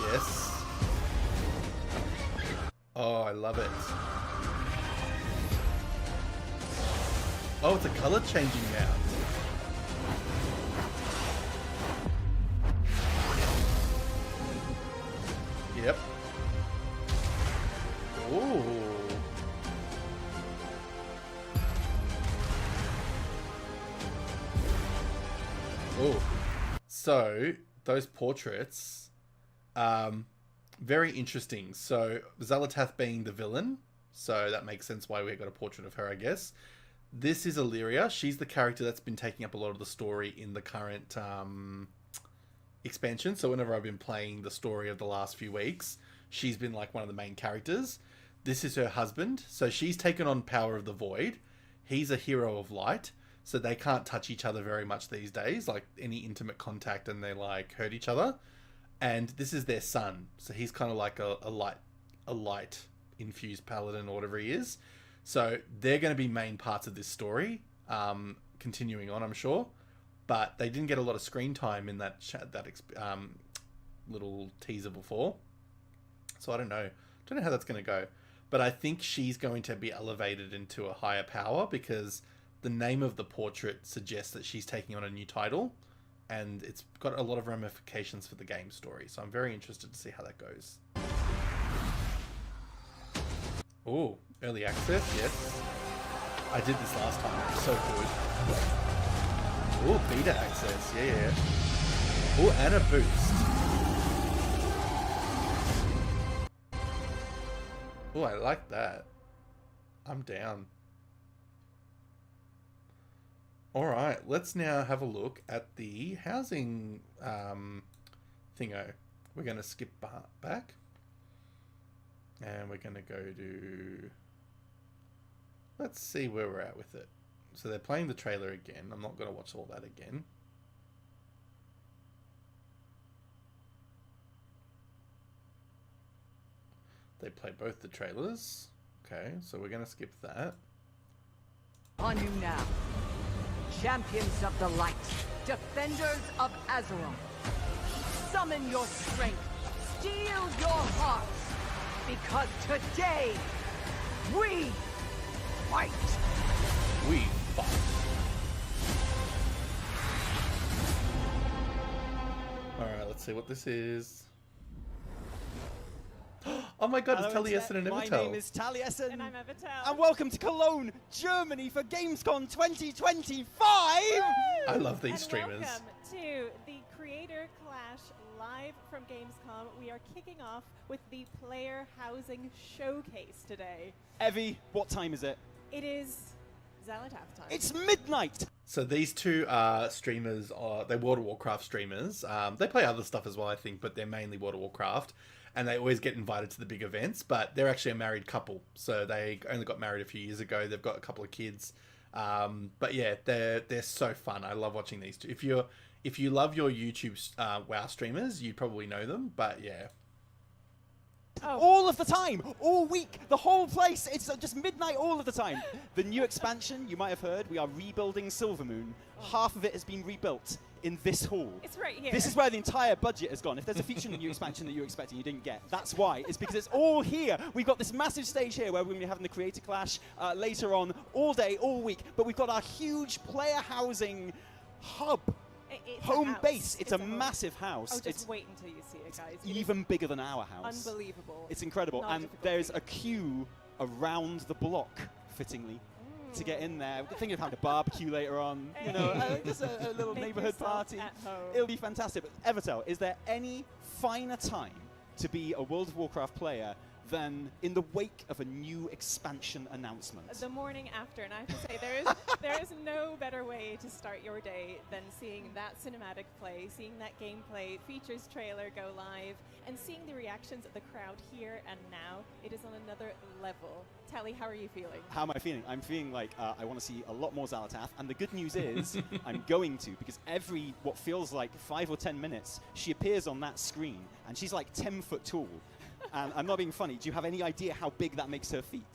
Yes. Oh, I love it. Oh, it's a color changing now. Yep. Ooh. Oh, so those portraits, very interesting. So Xalatath being the villain, so that makes sense why we got a portrait of her, I guess. This is Illyria. She's the character that's been taking up a lot of the story in the current expansion. So whenever I've been playing the story of the last few weeks, she's been like one of the main characters. This is her husband. So she's taken on Power of the Void. He's a hero of light. So they can't touch each other very much these days, like any intimate contact, and they like hurt each other. And this is their son. So he's kind of like a light infused paladin or whatever he is. So they're going to be main parts of this story, continuing on, I'm sure. But they didn't get a lot of screen time in that little teaser before. So I don't know how that's going to go. But I think she's going to be elevated into a higher power because the name of the portrait suggests that she's taking on a new title, and it's got a lot of ramifications for the game story. So I'm very interested to see how that goes. Oh, early access, yes. I did this last time. It was so good. Oh, beta access, yeah. Oh, and a boost. Oh, I like that. I'm down. Alright, let's now have a look at the housing thingo. We're going to skip back. And we're going to go to... Let's see where we're at with it. So they're playing the trailer again. I'm not going to watch all that again. They play both the trailers. Okay, so we're going to skip that. On you now, champions of the light, defenders of Azeroth. Summon your strength, steel your hearts, because today, we fight. We fight. Alright, let's see what this is. Oh my god, it's Taliesin and Evertel. My name is Taliesin. And I'm Evertel. And welcome to Cologne, Germany for Gamescom 2025! I love these and streamers. Welcome to the Creator Clash live from Gamescom. We are kicking off with the Player Housing Showcase today. Evie, what time is it? It is Xalatath time. It's midnight! So these two streamers, they're World of Warcraft streamers. They play other stuff as well, I think, but they're mainly World of Warcraft. And they always get invited to the big events, but they're actually a married couple. So they only got married a few years ago. They've got a couple of kids. But yeah, they're so fun. I love watching these two. If you love your YouTube WoW streamers, you probably know them. But yeah. Oh. All of the time, all week, the whole place. It's just midnight all of the time. The new expansion, you might have heard, we are rebuilding Silvermoon. Half of it has been rebuilt in this hall. It's right here. This is where the entire budget has gone. If there's a feature in the new expansion that you expected and you didn't get, that's why. It's because it's all here. We've got this massive stage here where we're going to be having the Creator Clash later on, all day, all week. But we've got our huge player housing hub. It's home a base. It's a home. massive house. Oh, just it's wait until you see it, guys. It even bigger than our house. Unbelievable. It's incredible. Not And difficult there's to a queue around the block, fittingly, to get in there. We're thinking of having a barbecue later on. You know, just a little Make neighborhood yourself party. at home. It'll be fantastic. But Evertel, is there any finer time to be a World of Warcraft player than in the wake of a new expansion announcement? The morning after, and I have to say, there is no better way to start your day than seeing that cinematic play, seeing that gameplay features trailer go live, and seeing the reactions of the crowd here and now. It is on another level. Tally, how are you feeling? How am I feeling? I'm feeling like I want to see a lot more Xalatath, and the good news is I'm going to, because every, what feels like 5 or 10 minutes, she appears on that screen, and she's like 10 foot tall. And I'm not being funny. Do you have any idea how big that makes her feet?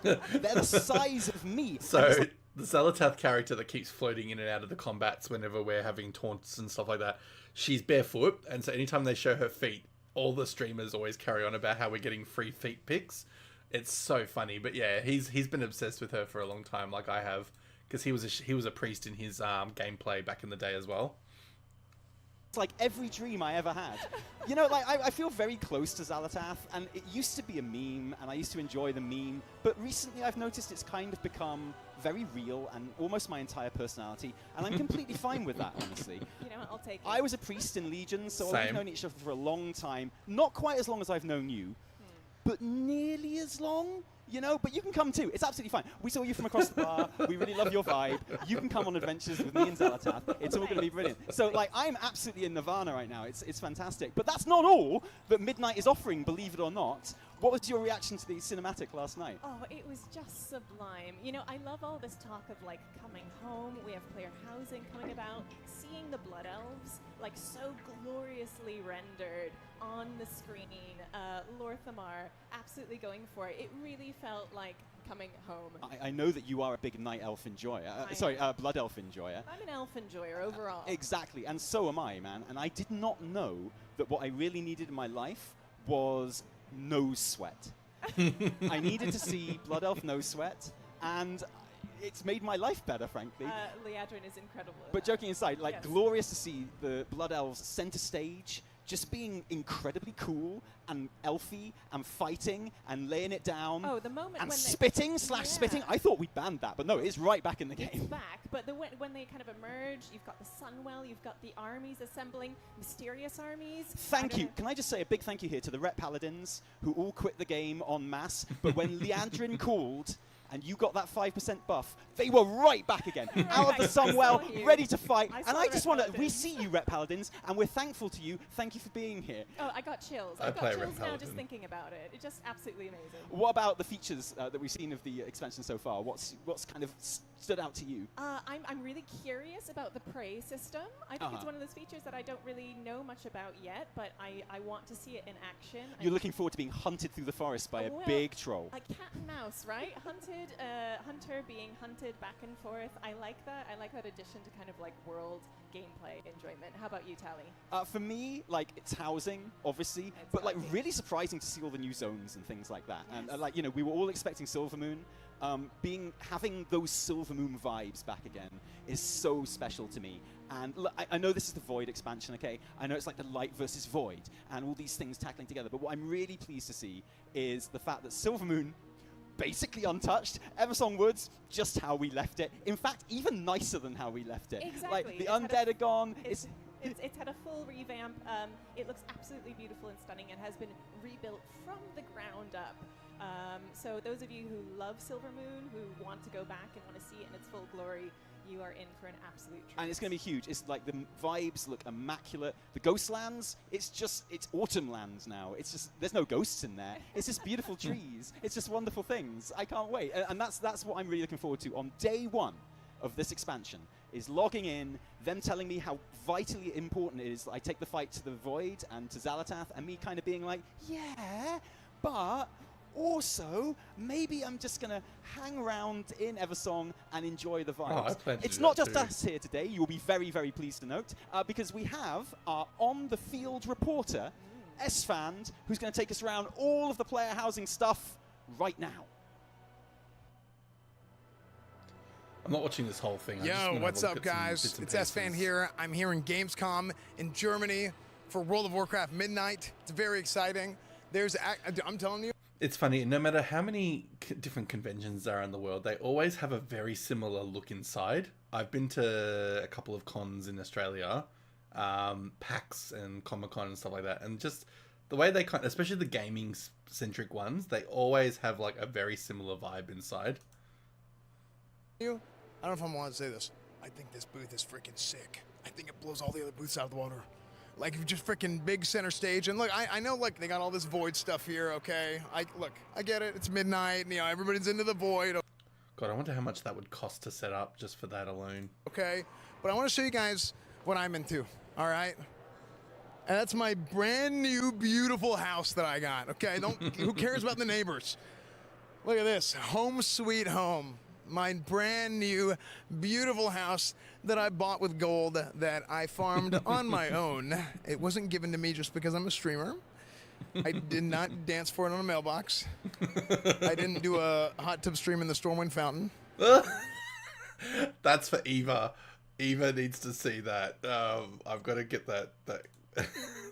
They're the size of me. So the Xalatath character that keeps floating in and out of the combats whenever we're having taunts and stuff like that, she's barefoot, and so anytime they show her feet, all the streamers always carry on about how we're getting free feet pics. It's so funny. But yeah, he's been obsessed with her for a long time, like I have, because he was a priest in his gameplay back in the day as well. It's like every dream I ever had. You know, like I feel very close to Xalatath, and it used to be a meme, and I used to enjoy the meme, but recently I've noticed it's kind of become very real and almost my entire personality, and I'm completely fine with that, honestly. You know what, I'll take it. I was a priest in Legion, so Same. we've known each other for a long time. Not quite as long as I've known you, but nearly as long. You know, but you can come too. It's absolutely fine. We saw you from across the bar. We really love your vibe. You can come on adventures with me and Xalatath. It's all going to be brilliant. So, like, I'm absolutely in nirvana right now. It's fantastic. But that's not all that Midnight is offering, believe it or not. What was your reaction to the cinematic last night? Oh, it was just sublime. You know, I love all this talk of like coming home. We have player housing coming about. Seeing the Blood Elves like so gloriously rendered on the screen. Lorthamar absolutely going for it. It really felt like coming home. I know that you are a big night elf enjoyer. Blood elf enjoyer. I'm an elf enjoyer overall. Exactly, and so am I, man. And I did not know that what I really needed in my life was nose sweat. I needed to see Blood Elf nose sweat, and it's made my life better, frankly. Liadrin is incredible. But joking aside, like, yes. glorious to see the Blood Elves center stage, just being incredibly cool and elfy and fighting and laying it down. Oh, the moment and when spitting / spitting. I thought we banned that, but no, it's right back in the game. It's back, but when they kind of emerge, you've got the Sunwell, you've got the armies assembling, mysterious armies. Thank you. Can I just say a big thank you here to the Ret Paladins who all quit the game en masse, but when Liandrin called and you got that 5% buff, they were right back again, out of the Sunwell, ready to fight. And I just want to, we see you, Ret Paladins, and we're thankful to you. Thank you for being here. Oh, I got chills. I I've play got Ret chills now Paladin. just thinking about it. It's just absolutely amazing. What about the features that we've seen of the expansion so far? What's kind of stood out to you? I'm really curious about the prey system. I think it's one of those features that I don't really know much about yet, but I want to see it in action. You're looking forward to being hunted through the forest by a big troll. A cat and mouse, right? Hunter being hunted back and forth. I like that. I like that addition to kind of like world gameplay enjoyment. How about you, Tally? For me, like, it's housing, obviously, but like really surprising to see all the new zones and things like that. Yes. And like, you know, we were all expecting Silvermoon. Having those Silvermoon vibes back again is so special to me. And look, I know this is the Void expansion, okay? I know it's like the light versus Void and all these things tackling together, but what I'm really pleased to see is the fact that Silvermoon, basically untouched, Eversong Woods, just how we left it. In fact, even nicer than how we left it. Exactly. Like, the undead are gone. It's had a full revamp. It looks absolutely beautiful and stunning and has been rebuilt from the ground up. So those of you who love Silvermoon, who want to go back and want to see it in its full glory, you are in for an absolute treat. And it's going to be huge. It's like the vibes look immaculate. The Ghostlands, it's autumn lands now. It's just, there's no ghosts in there. It's just beautiful trees. It's just wonderful things. I can't wait. And that's what I'm really looking forward to on day one of this expansion, is logging in, them telling me how vitally important it is that I take the fight to the Void and to Xalatath, and me kind of being like, yeah, but also, maybe I'm just going to hang around in Eversong and enjoy the vibes. It's not just us here today, you'll be very, very pleased to note, because we have our on-the-field reporter, Esfand, who's going to take us around all of the player housing stuff right now. I'm not watching this whole thing. Yo, what's up, guys? It's Esfand here. I'm here in Gamescom in Germany for World of Warcraft Midnight. It's very exciting. I'm telling you. It's funny, no matter how many different conventions there are in the world, they always have a very similar look inside. I've been to a couple of cons in Australia, PAX and Comic-Con and stuff like that, and just the way they especially the gaming-centric ones, they always have like a very similar vibe inside. I don't know if I'm allowed to say this. I think this booth is freaking sick. I think it blows all the other booths out of the water. Like, just freaking big center stage. And look, I know, like, they got all this Void stuff here, okay? I get it. It's midnight. You know, everybody's into the Void. God, I wonder how much that would cost to set up just for that alone. Okay? But I want to show you guys what I'm into, all right? And that's my brand new, beautiful house that I got, okay? Who cares about the neighbors? Look at this. Home sweet home. My brand new, beautiful house that I bought with gold that I farmed on my own. It wasn't given to me just because I'm a streamer. I did not dance for it on a mailbox. I didn't do a hot tub stream in the Stormwind Fountain. That's for Eva. Eva needs to see that. I've got to get that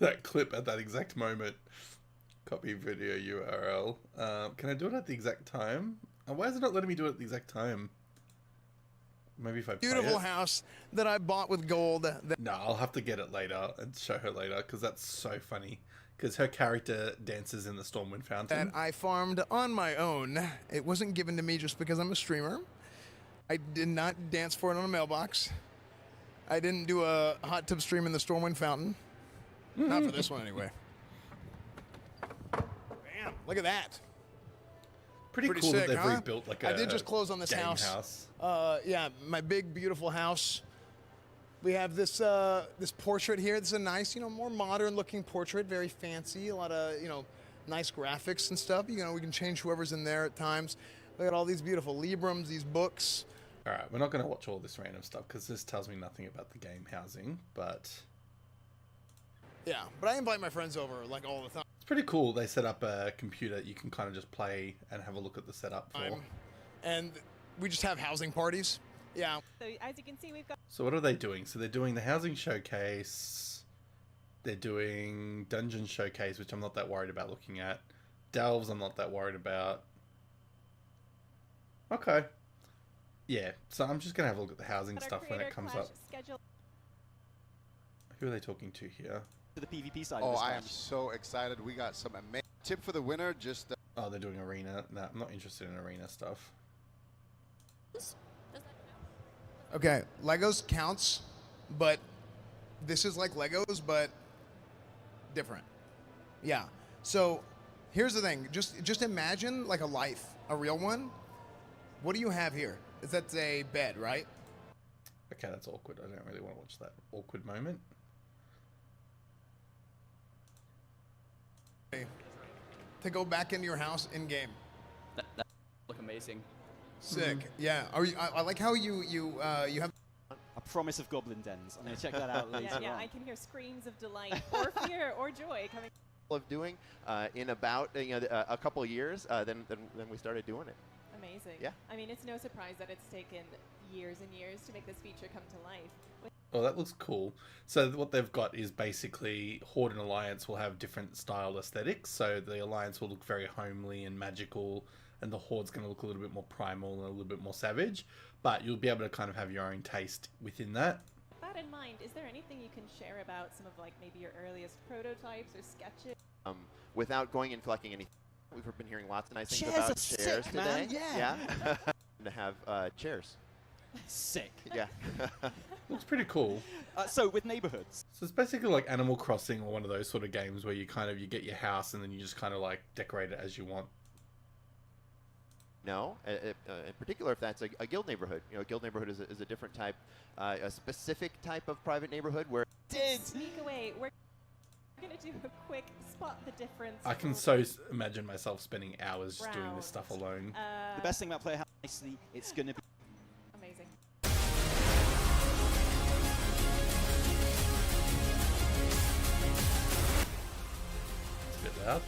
that clip at that exact moment. Copy video URL. Can I do it at the exact time? Why is it not letting me do it at the exact time? Maybe if I play Beautiful it. house that I bought with gold. No, I'll have to get it later and show her later, because that's so funny. Because her character dances in the Stormwind Fountain. That I farmed on my own. It wasn't given to me just because I'm a streamer. I did not dance for it on a mailbox. I didn't do a hot tub stream in the Stormwind Fountain. Not for this one, anyway. Bam. Look at that. Pretty cool sick, that they've huh? rebuilt like I did just close on this game house. Yeah, my big beautiful house. We have this this portrait here. This is a nice, more modern looking portrait, very fancy. A lot of nice graphics and stuff. We can change whoever's in there at times. Look at all these beautiful Librams, these books. All right, we're not going to watch all this random stuff because this tells me nothing about the game housing, but yeah, but I invite my friends over like all the time. It's pretty cool. They set up a computer you can kind of just play and have a look at the setup for. And we just have housing parties. Yeah. So as you can see, we've got... So what are they doing? So they're doing the housing showcase. They're doing dungeon showcase, which I'm not that worried about looking at. Delves, I'm not that worried about. Okay. Yeah, so I'm just going to have a look at the housing stuff when it comes up. Schedule. Who are they talking to here? To the PvP side. Oh, I am so excited. We got some amazing tip for the winner. Just oh, they're doing arena. No, I'm not interested in arena stuff. Okay, Legos counts, but this is like Legos, but different. Yeah. So here's the thing. Just imagine like a life, a real one. What do you have here? That's a bed, right? Okay, that's awkward. I don't really want to watch that awkward moment. To go back into your house in game. That look amazing. Sick. Yeah. Are you? I like how you have a promise of goblin dens. I'm gonna check that out later. Yeah, I can hear screams of delight, or fear, or joy coming. Of doing in about a couple of years, then we started doing it. Amazing. Yeah. I mean, it's no surprise that it's taken years and years to make this feature come to life. Oh, that looks cool. So what they've got is basically Horde and Alliance will have different style aesthetics. So the Alliance will look very homely and magical, and the Horde's going to look a little bit more primal and a little bit more savage. But you'll be able to kind of have your own taste within that. With that in mind, is there anything you can share about some of like maybe your earliest prototypes or sketches? Without going and collecting anything, we've been hearing lots of nice things Chairs about are chairs sick, today. man. Yeah. To have chairs. Sick. Yeah. Looks pretty cool. So with neighborhoods. So it's basically like Animal Crossing or one of those sort of games where you get your house and then you just kind of like decorate it as you want. No, in particular, if that's a guild neighborhood. A guild neighborhood is a different type, a specific type of private neighborhood where. Sneak away. We're going to do a quick spot the difference. I can so imagine myself spending hours just doing this stuff alone. The best thing about Player House, nicely, it's going to be amazing. It's a bit loud.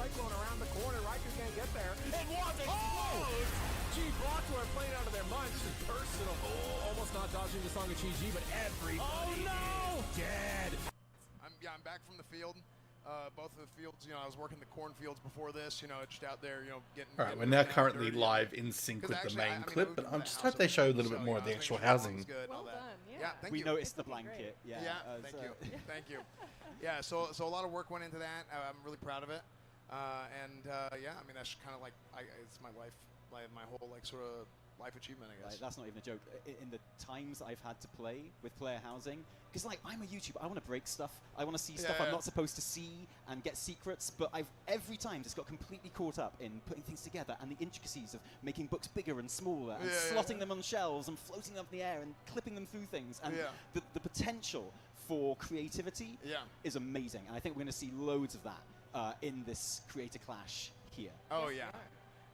Cyclone around the corner, Riker can't get there. And what explodes! G blocked are playing out of their minds. This is personal. Oh, almost not dodging the song of Chi G, but everybody is dead. I'm back from the field. Both of the fields, I was working the cornfields before this, just out there, getting. All right, we're now currently live in sync with the main clip, but I just hope they show a little bit more of the actual housing. Well done. Yeah, thank you. We noticed the blanket. Yeah. Thank you. Thank you. Yeah, so a lot of work went into that. I'm really proud of it. Yeah, I mean that's kind of like it's my life, my whole like sort of life achievement, I guess. Right, that's not even a joke. In the times I've had to play with player housing, because like I'm a YouTuber, I want to break stuff. I want to see stuff I'm not supposed to see and get secrets. But every time just got completely caught up in putting things together and the intricacies of making books bigger and smaller and slotting them on shelves and floating them up in the air and clipping them through things. And the potential for creativity is amazing. And I think we're going to see loads of that in this creator clash here. Oh yeah.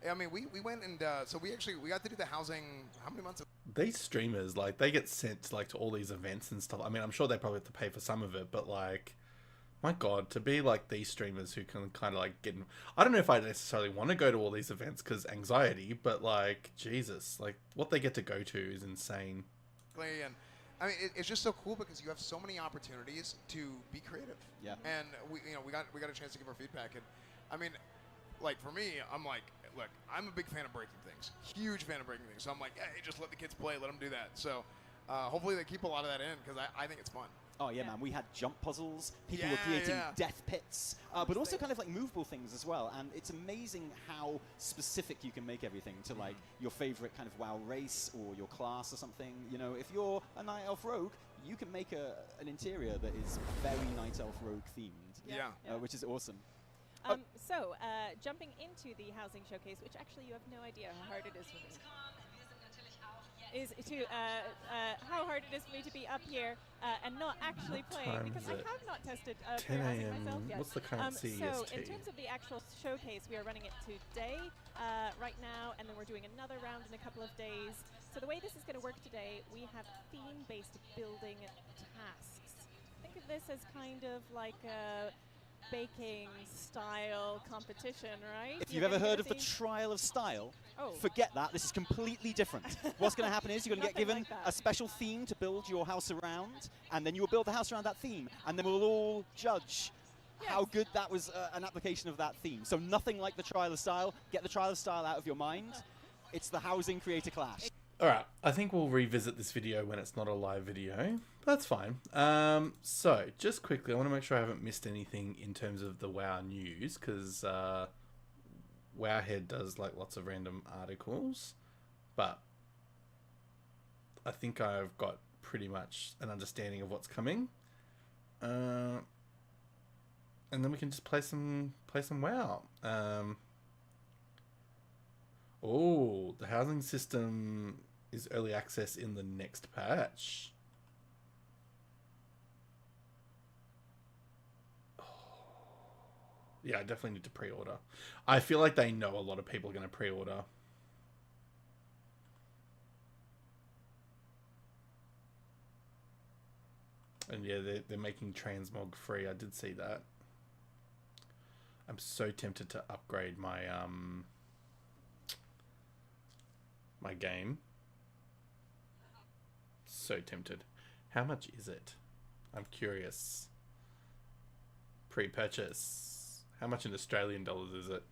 I mean, we went and so we got to do the housing. How many months? These streamers, like, they get sent like to all these events and stuff. I mean, I'm sure they probably have to pay for some of it, but like, my God, to be like these streamers who can kind of like get. I don't know if I necessarily want to go to all these events because anxiety, but like, Jesus, like what they get to go to is insane. And I mean, it's just so cool because you have so many opportunities to be creative. Yeah. And we got a chance to give our feedback, and I mean, like for me, I'm like. Look, I'm a big fan of breaking things. Huge fan of breaking things. So I'm like, hey, just let the kids play. Let them do that. So hopefully they keep a lot of that in because I think it's fun. Oh yeah, man. We had jump puzzles. People were creating death pits, but also kind of like movable things as well. And it's amazing how specific you can make everything to like your favorite kind of WoW race or your class or something. You know, if you're a Night Elf Rogue, you can make an interior that is very Night Elf Rogue themed. Which is awesome. Jumping into the housing showcase, which actually you have no idea how hard it is for me. Is to how hard it is for me to be up here and not actually playing because I have not tested 10 housing a.m. myself yet. What's the current CEST? So in terms of the actual showcase, we are running it today, right now, and then we're doing another round in a couple of days. So the way this is going to work today, we have theme-based building tasks. Think of this as kind of like a baking style competition, right? If you've ever heard of the Trial of Style, forget that. This is completely different. What's going to happen is you're going to get given a special theme to build your house around, and then you'll build the house around that theme, and then we'll all judge how good that was an application of that theme. So nothing like the Trial of Style. Get the Trial of Style out of your mind. It's the Housing Creator Clash. Alright, I think we'll revisit this video when it's not a live video. That's fine. So, just quickly, I want to make sure I haven't missed anything in terms of the WoW news, because Wowhead does like lots of random articles, but I think I've got pretty much an understanding of what's coming. And then we can just play some WoW. Oh, the housing system is early access in the next patch. Oh. Yeah, I definitely need to pre-order. I feel like they know a lot of people are going to pre-order. And yeah, they're making transmog free. I did see that. I'm so tempted to upgrade my my game. So tempted. How much is it? I'm curious. Pre-purchase. How much in Australian dollars is it?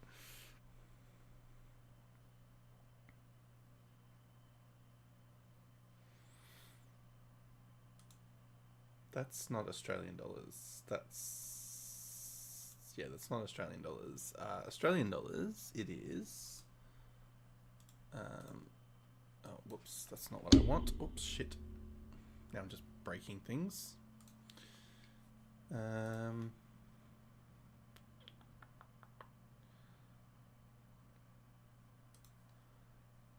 That's not Australian dollars. Yeah, that's not Australian dollars. Australian dollars, it is. Oh, whoops, that's not what I want. Oops, shit. Now I'm just breaking things.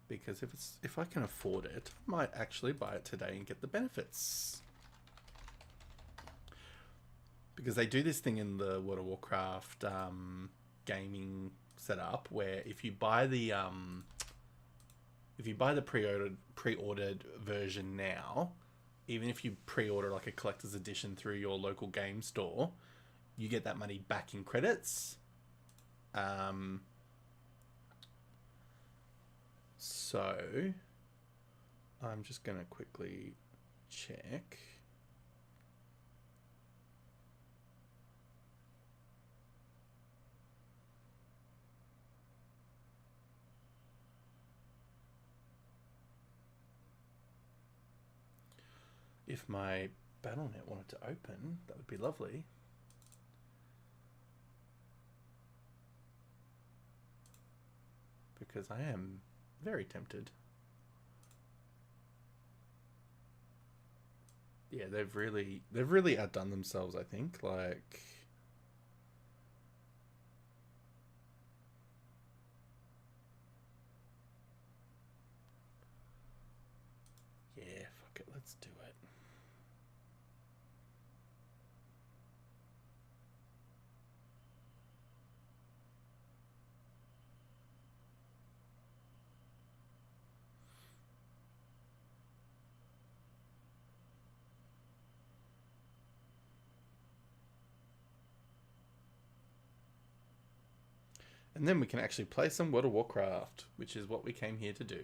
Because if I can afford it, I might actually buy it today and get the benefits. Because they do this thing in the World of Warcraft gaming setup where if you buy the pre-ordered version now, even if you pre-order like a collector's edition through your local game store, you get that money back in credits. So I'm just gonna quickly check. If my BattleNet wanted to open, that would be lovely. Because I am very tempted. Yeah, they've really outdone themselves, I think. Like, yeah, fuck it, let's do it. And then we can actually play some World of Warcraft, which is what we came here to do.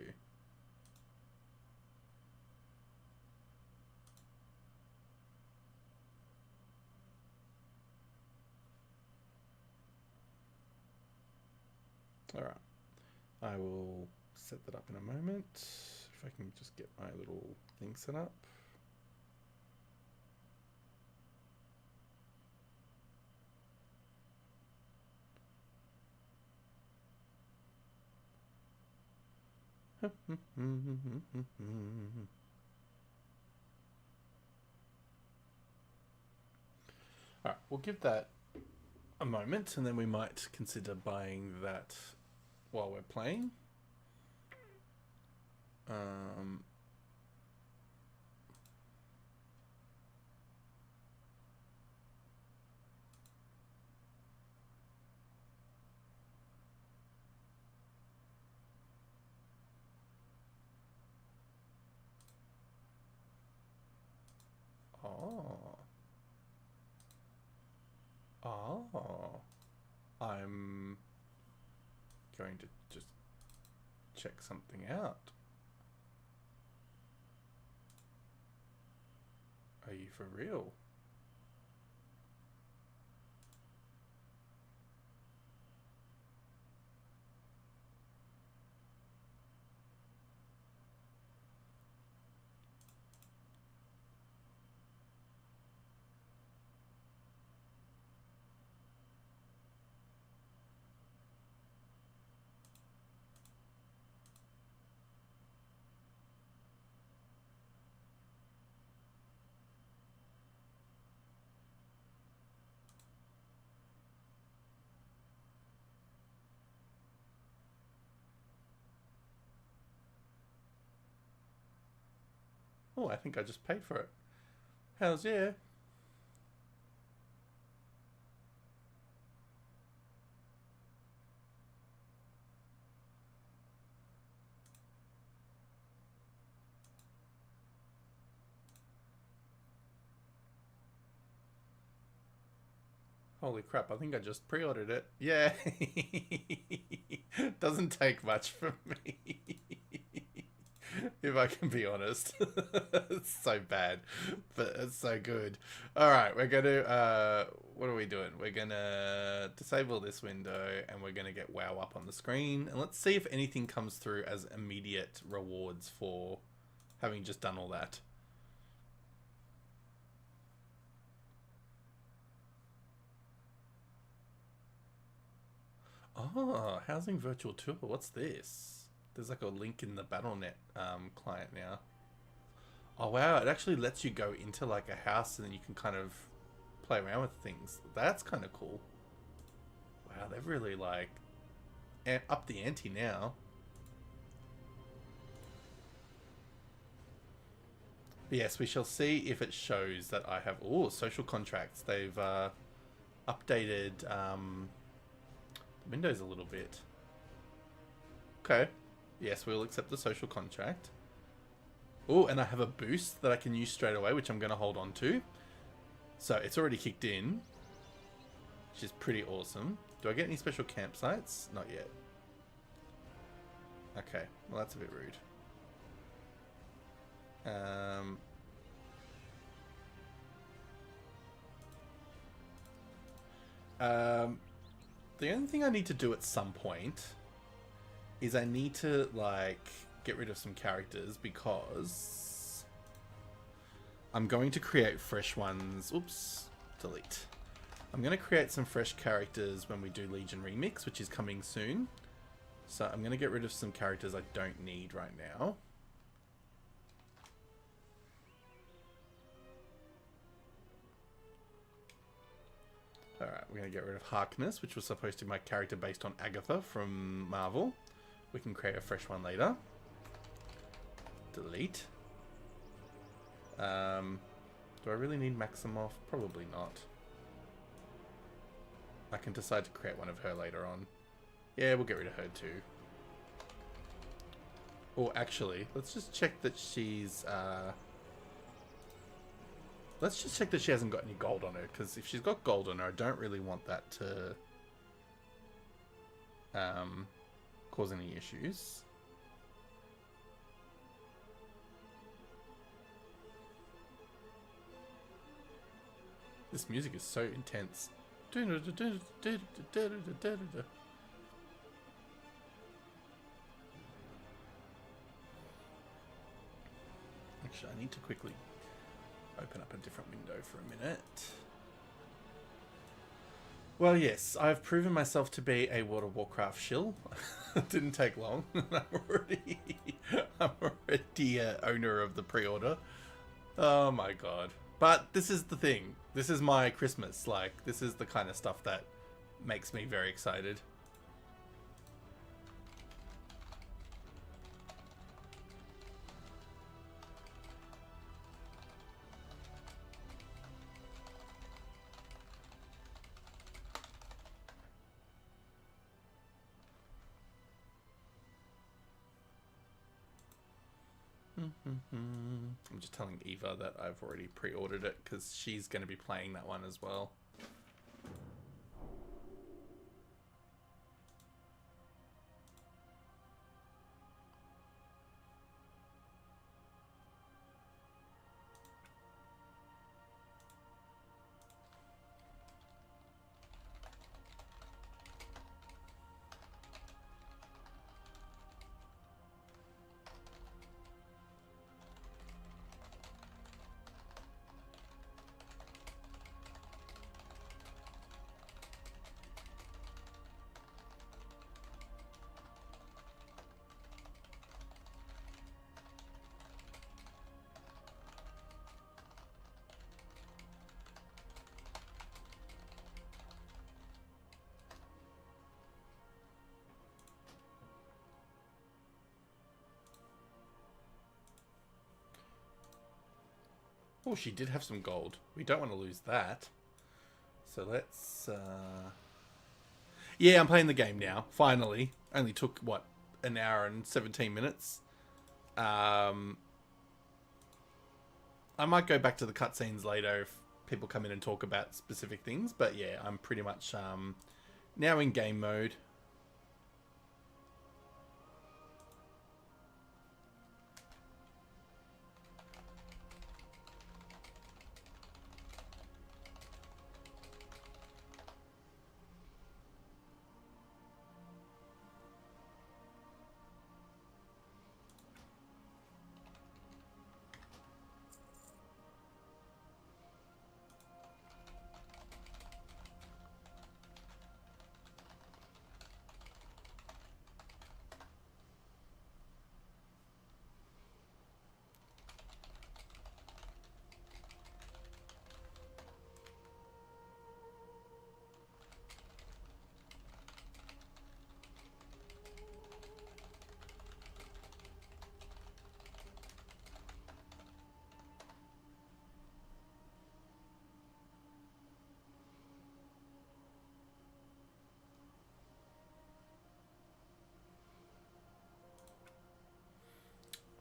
Alright. I will set that up in a moment. If I can just get my little thing set up. Alright, we'll give that a moment and then we might consider buying that while we're playing. I'm going to just check something out. Are you for real? Oh, I think I just paid for it. Hells yeah. Holy crap, I think I just pre-ordered it. Yeah. Doesn't take much from me. If I can be honest. It's so bad, but it's so good. Alright, we're going to, what are we doing? We're going to disable this window and we're going to get WoW up on the screen. And let's see if anything comes through as immediate rewards for having just done all that. Oh, Housing Virtual Tour. What's this? There's like a link in the BattleNet client now. Oh wow, it actually lets you go into like a house and then you can kind of play around with things. That's kind of cool. Wow, they've really like upped the ante now. But yes, we shall see if it shows that I have... Oh, social contracts. They've updated the windows a little bit. Okay. Yes, we'll accept the social contract. Oh, and I have a boost that I can use straight away, which I'm going to hold on to. So it's already kicked in, which is pretty awesome. Do I get any special campsites? Not yet. Okay, well that's a bit rude. The only thing I need to do at some point is I need to, like, get rid of some characters because I'm going to create fresh ones. Oops, delete. I'm going to create some fresh characters when we do Legion Remix, which is coming soon. So I'm going to get rid of some characters I don't need right now. Alright, we're going to get rid of Harkness, which was supposed to be my character based on Agatha from Marvel. We can create a fresh one later. Delete. Do I really need Maximoff? Probably not. I can decide to create one of her later on. Yeah, we'll get rid of her too. Or actually, let's just check that she's... let's just check that she hasn't got any gold on her, because if she's got gold on her, I don't really want that to cause any issues. This music is so intense. Actually, I need to quickly open up a different window for a minute. Well, yes, I've proven myself to be a World of Warcraft shill. It didn't take long. I'm already owner of the pre-order. Oh my god. But this is the thing. This is my Christmas. Like, this is the kind of stuff that makes me very excited. I'm just telling Eva that I've already pre-ordered it because she's going to be playing that one as well. Oh, she did have some gold. We don't want to lose that. So let's... Yeah, I'm playing the game now. Finally. Only took, what, an hour and 17 minutes. I might go back to the cutscenes later if people come in and talk about specific things. But yeah, I'm pretty much now in game mode.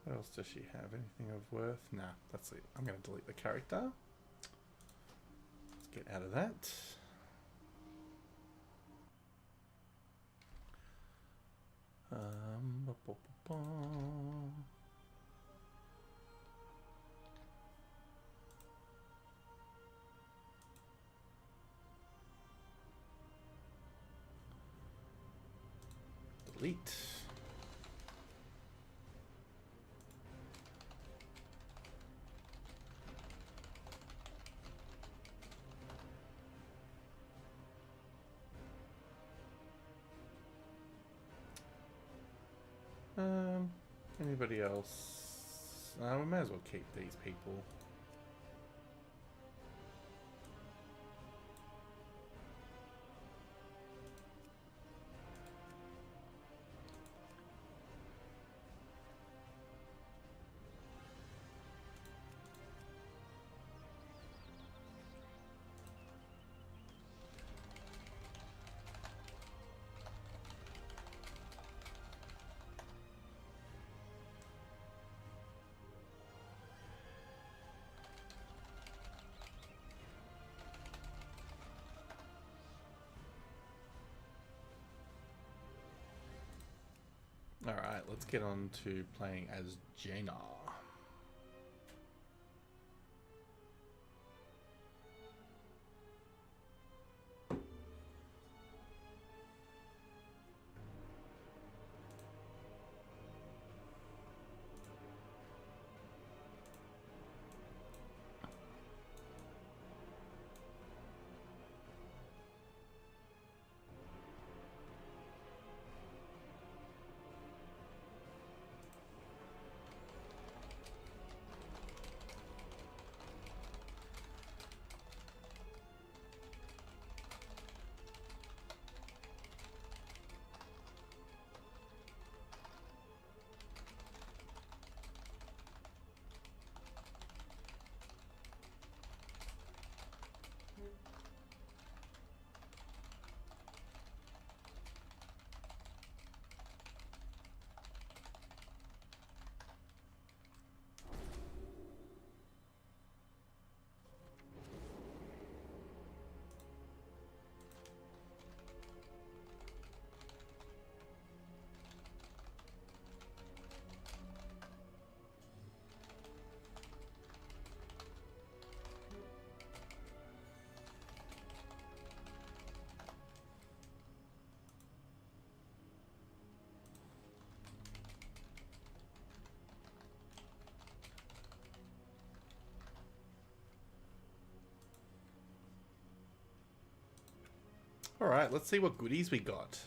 What else does she have? Anything of worth? Nah, that's it. I'm going to delete the character. Let's get out of that. Ba, ba, ba, ba. Delete. Anybody else? We may as well keep these people. Alright, let's get on to playing as Jaina. Alright, let's see what goodies we got.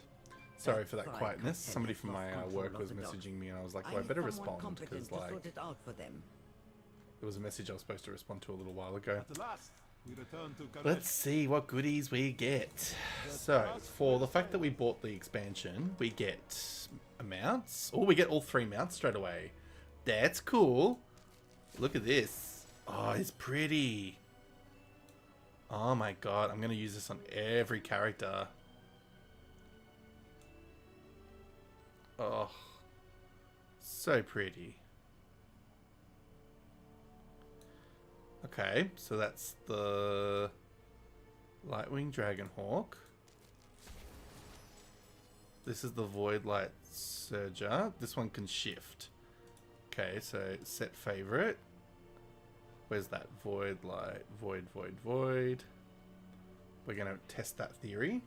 Sorry for that quietness. Somebody from my work was messaging me and I was like, well, I better respond because like there was a message I was supposed to respond to a little while ago. Let's see what goodies we get. So, for the fact that we bought the expansion, we get mounts. Oh, we get all 3 mounts straight away. That's cool. Look at this. Oh, it's pretty. Oh my god, I'm going to use this on every character. Oh, so pretty. Okay, so that's the Lightwing Dragonhawk. This is the Void Light Surger. This one can shift. Okay, so set favorite. Where's that? Void Light, Void, Void, Void. We're going to test that theory.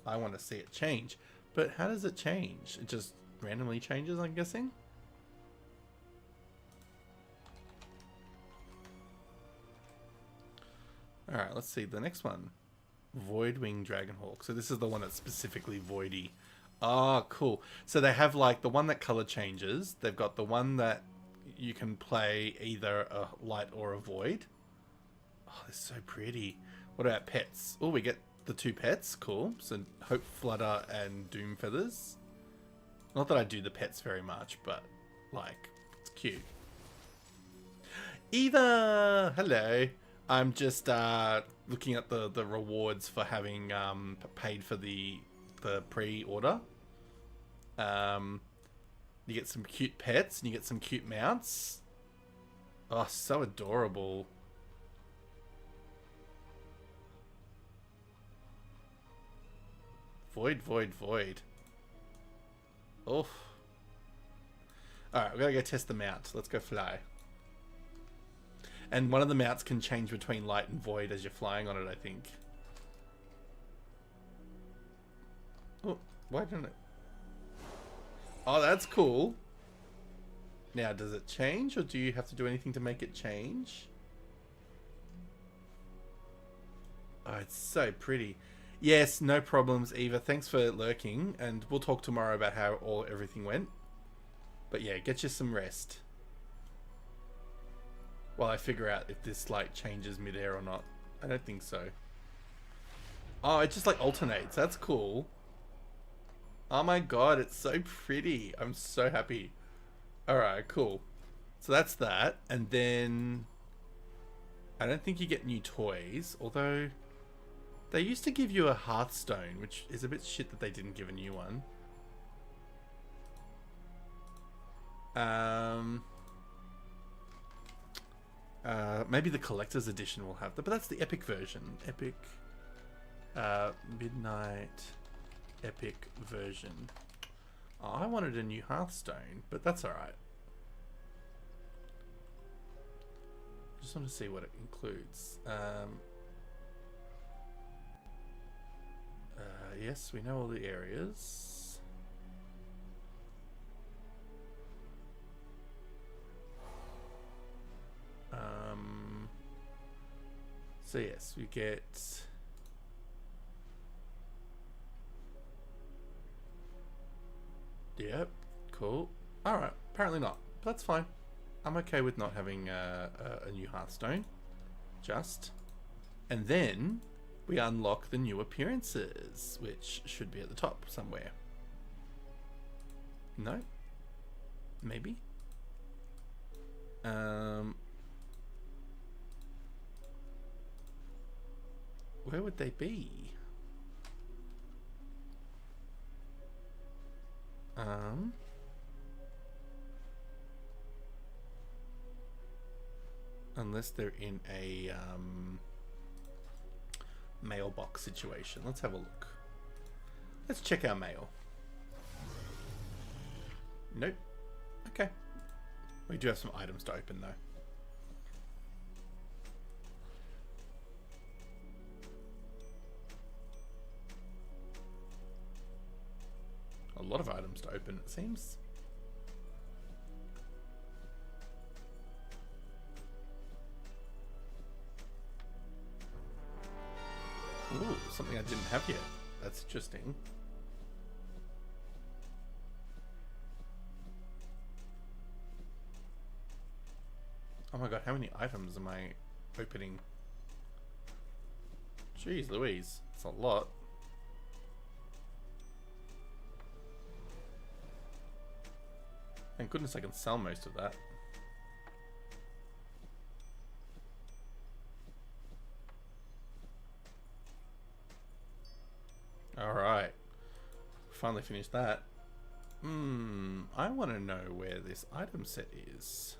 I want to see it change. But how does it change? It just randomly changes, I'm guessing? Alright, let's see the next one. Voidwing Dragonhawk. So this is the one that's specifically voidy. Ah, cool. So they have like the one that color changes. They've got the one that you can play either a light or a void. Oh, they're so pretty. What about pets? Oh, we get the 2 pets. Cool. So Hope Flutter and Doom Feathers. Not that I do the pets very much, but like, it's cute. Eva! Hello. I'm just looking at the rewards for having paid for the pre-order. You get some cute pets and you get some cute mounts. Oh, so adorable. Void, void, void. Oh. Alright, we gotta go test the mount. Let's go fly. And one of the mounts can change between light and void as you're flying on it, I think. Oh, why didn't it? Oh, that's cool. Now, does it change, or do you have to do anything to make it change? Oh, it's so pretty. Yes, no problems, Eva. Thanks for lurking, and we'll talk tomorrow about how everything went. But yeah, get you some rest. While I figure out if this like changes midair or not. I don't think so. Oh, it just like alternates. That's cool. Oh my god, it's so pretty. I'm so happy. Alright, cool. So that's that. And then I don't think you get new toys, although they used to give you a Hearthstone, which is a bit shit that they didn't give a new one. Maybe the collector's edition will have that, but that's the epic version. Epic Midnight epic version. Oh, I wanted a new Hearthstone, but that's alright. Just want to see what it includes. Yes, we know all the areas. So yes, we get yep, cool. Alright, apparently not. But that's fine. I'm okay with not having a new Hearthstone. Just. And then we unlock the new appearances, which should be at the top somewhere. No? Maybe? Where would they be? Unless they're in a mailbox situation. Let's have a look. Let's check our mail. Nope. Okay. We do have some items to open though. A lot of items to open, it seems. Ooh, something I didn't have yet. That's interesting. Oh my god, how many items am I opening? Jeez Louise, it's a lot. Thank goodness I can sell most of that. Alright. Finally finished that. I want to know where this item set is.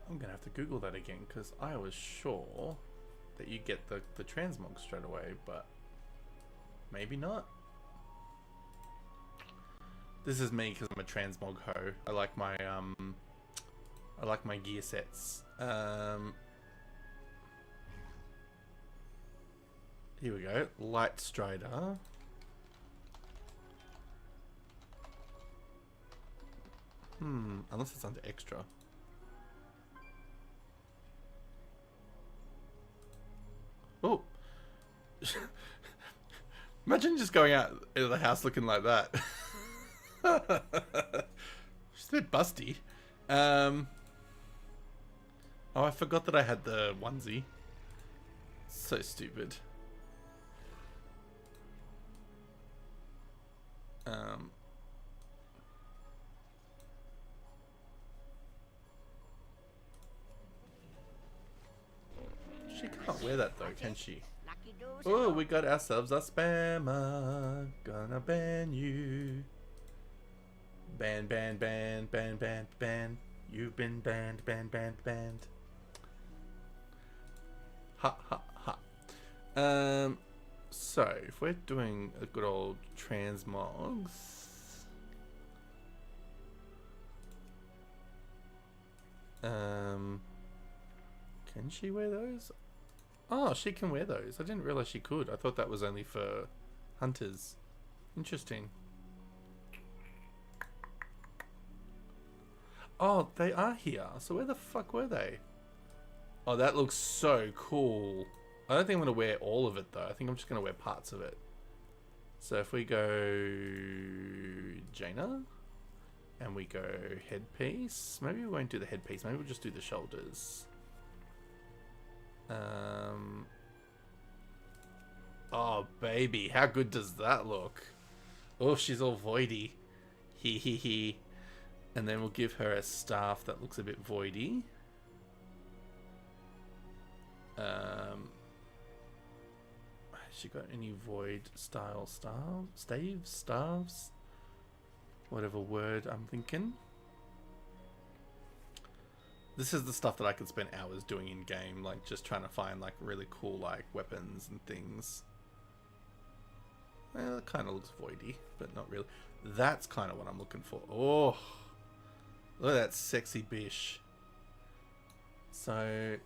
I'm going to have to Google that again, because I was sure that you get the transmog straight away, but maybe not. This is me because I'm a transmog ho. I like my gear sets. Here we go. Light Strider. Unless it's under extra. Oh. Imagine just going out of the house looking like that. She's a bit busty. Oh, I forgot that I had the onesie. So stupid. She can't wear that though, can she? Oh, we got ourselves a spammer. Gonna ban you. Ban, ban, ban, ban, ban, ban. You've been banned, banned, banned, banned. Ha, ha, ha. So, if we're doing a good old transmogs... can she wear those? Oh, she can wear those. I didn't realize she could. I thought that was only for hunters. Interesting. Oh, they are here. So where the fuck were they? Oh, that looks so cool. I don't think I'm going to wear all of it, though. I think I'm just going to wear parts of it. So if we go Jaina, and we go headpiece. Maybe we won't do the headpiece. Maybe we'll just do the shoulders. Oh, baby. How good does that look? Oh, she's all voidy. Hee hee hee. And then we'll give her a staff that looks a bit voidy. Has she got any void style staves? Staves? Whatever word I'm thinking. This is the stuff that I could spend hours doing in game, like just trying to find like really cool like weapons and things. Well, it kind of looks voidy, but not really. That's kind of what I'm looking for. Oh, look at that sexy bish. So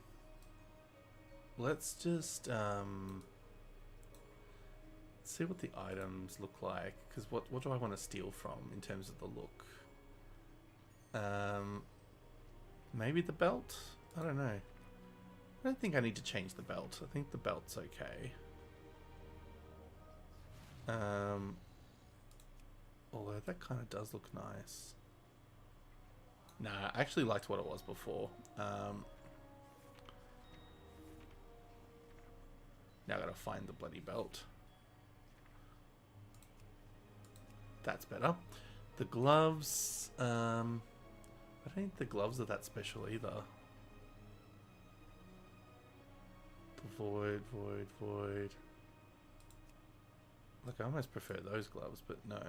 let's just see what the items look like, because what do I want to steal from in terms of the look? Maybe the belt? I don't know. I don't think I need to change the belt. I think the belt's okay. Although that kind of does look nice. Nah, I actually liked what it was before. Now I gotta find the bloody belt. That's better. The gloves, I don't think the gloves are that special either. The void. Look, I almost prefer those gloves, but no.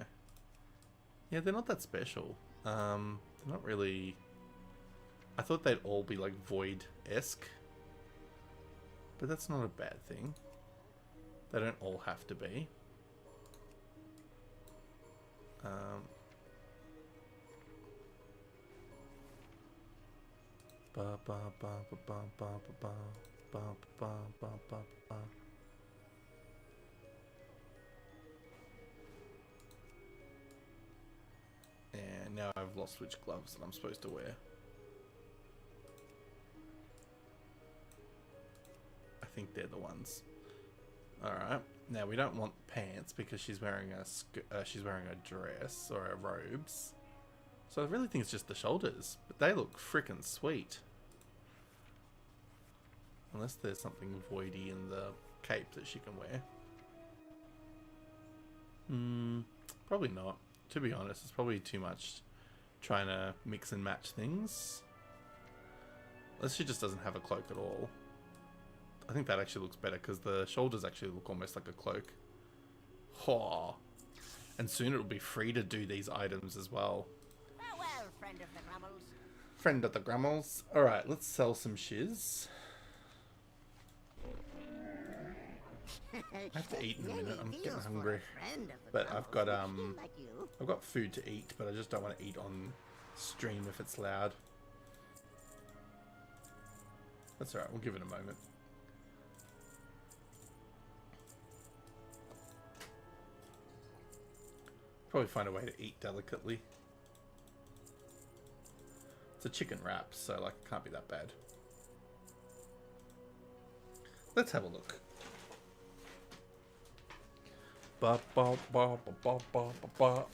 Yeah, they're not that special. They're not really... I thought they'd all be like void-esque. But that's not a bad thing. They don't all have to be. And now I've lost which gloves that I'm supposed to wear. think they're the ones. Alright, now we don't want pants because she's wearing a dress or a robes. So I really think it's just the shoulders, but they look frickin' sweet. Unless there's something voidy in the cape that she can wear. Probably not. To be honest, it's probably too much trying to mix and match things. Unless she just doesn't have a cloak at all. I think that actually looks better because the shoulders actually look almost like a cloak. Oh. And soon it'll be free to do these items as well. Farewell, friend of the Grummels. Friend of the Grummels. Alright, let's sell some shiz. I have to eat in a minute. I'm getting hungry. But I've got food to eat, but I just don't want to eat on stream if it's loud. That's alright, we'll give it a moment. Probably find a way to eat delicately. It's a chicken wrap, so like it can't be that bad. Let's have a look. Ba ba ba ba ba ba ba ba.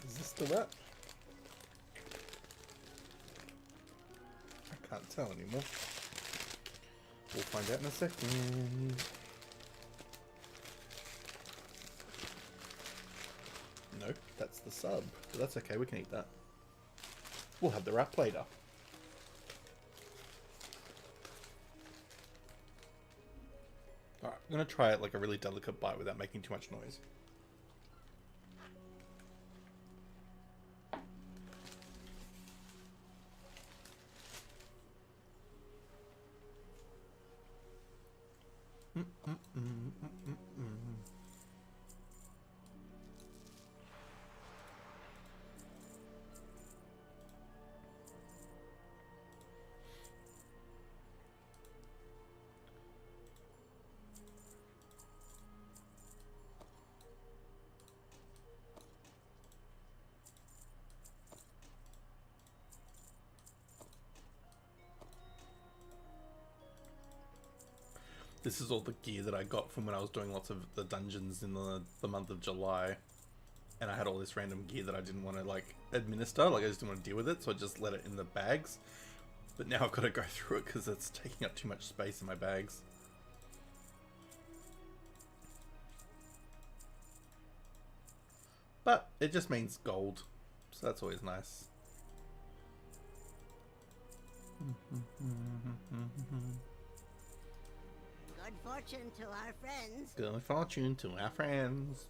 Is this the wrap? I can't tell anymore. We'll find out in a second. No, that's the sub. But that's okay, we can eat that. We'll have the wrap later. Alright, I'm gonna try it like a really delicate bite without making too much noise. This is all the gear that I got from when I was doing lots of the dungeons in the month of July. And I had all this random gear that I didn't want to like administer, like I just didn't want to deal with it, so I just let it in the bags. But now I've got to go through it because it's taking up too much space in my bags. But it just means gold, so that's always nice. Good fortune to our friends. Good fortune to our friends.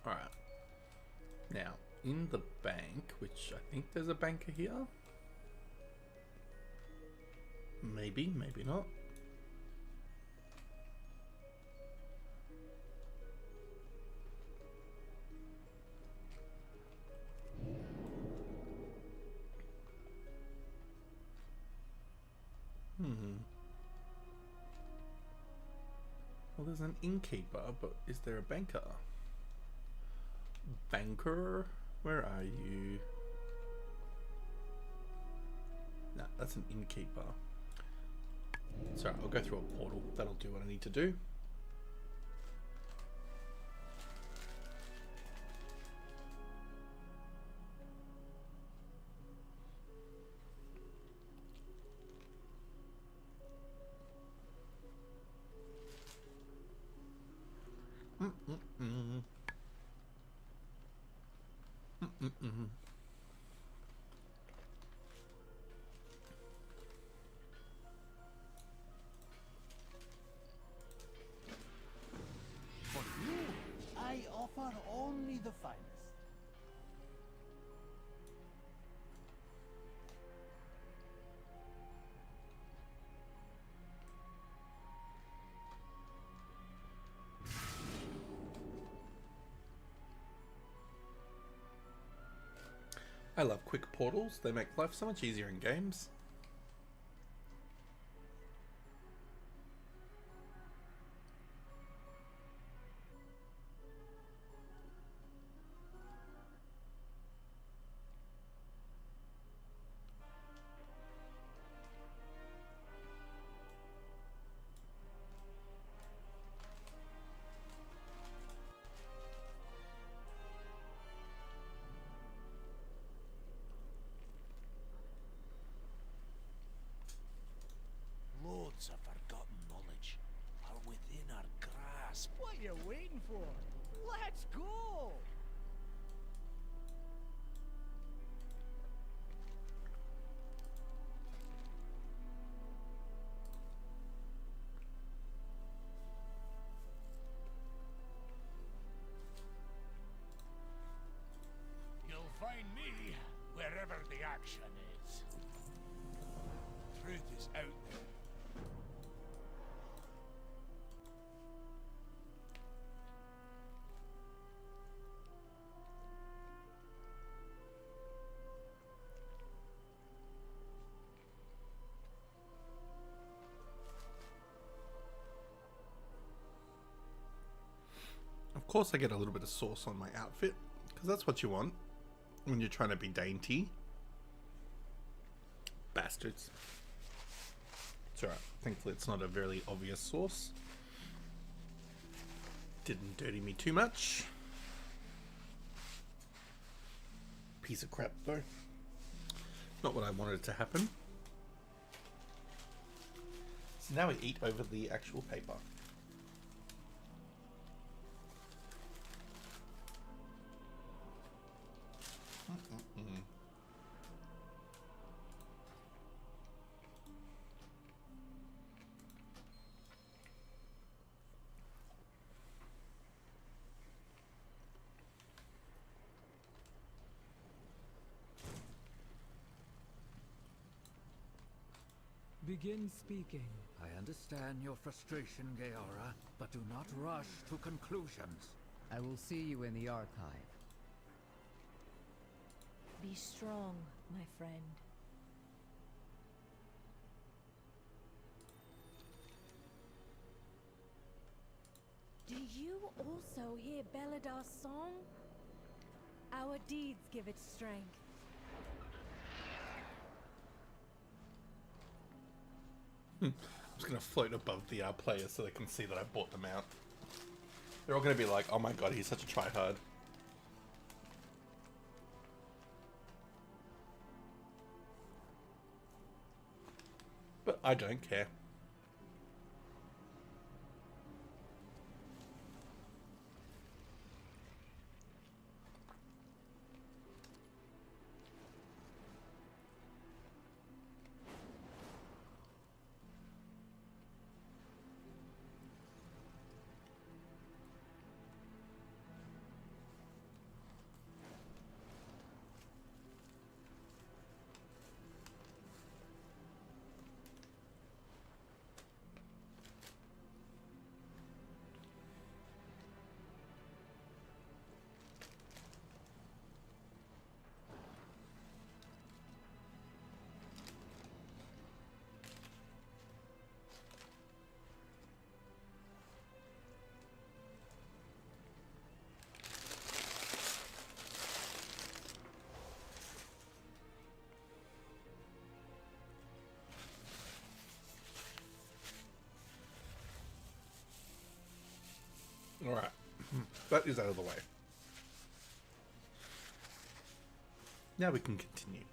Alright. Now, in the bank, which I think there's a banker here. Maybe, maybe not. Well, there's an innkeeper, but is there a banker? Banker? Where are you? Nah, that's an innkeeper. Sorry, I'll go through a portal. That'll do what I need to do. For you, I offer only the finest. I love quick portals. They make life so much easier in games. Loads of forgotten knowledge are within our grasp. What are you waiting for? Let's go! You'll find me wherever the action is. Truth is out there. Of course I get a little bit of sauce on my outfit, because that's what you want when you're trying to be dainty. Bastards. It's alright. Thankfully it's not a very obvious sauce. Didn't dirty me too much. Piece of crap though. Not what I wanted to happen. So now we eat over the actual paper. Begin speaking. I understand your frustration, Gaora, but do not rush to conclusions. I will see you in the archive. Be strong, my friend. Do you also hear Beladar's song? Our deeds give it strength. I'm just going to float above the players so they can see that I bought them out. They're all going to be like, oh my god, he's such a tryhard. But I don't care. Alright, that is out of the way. Now we can continue.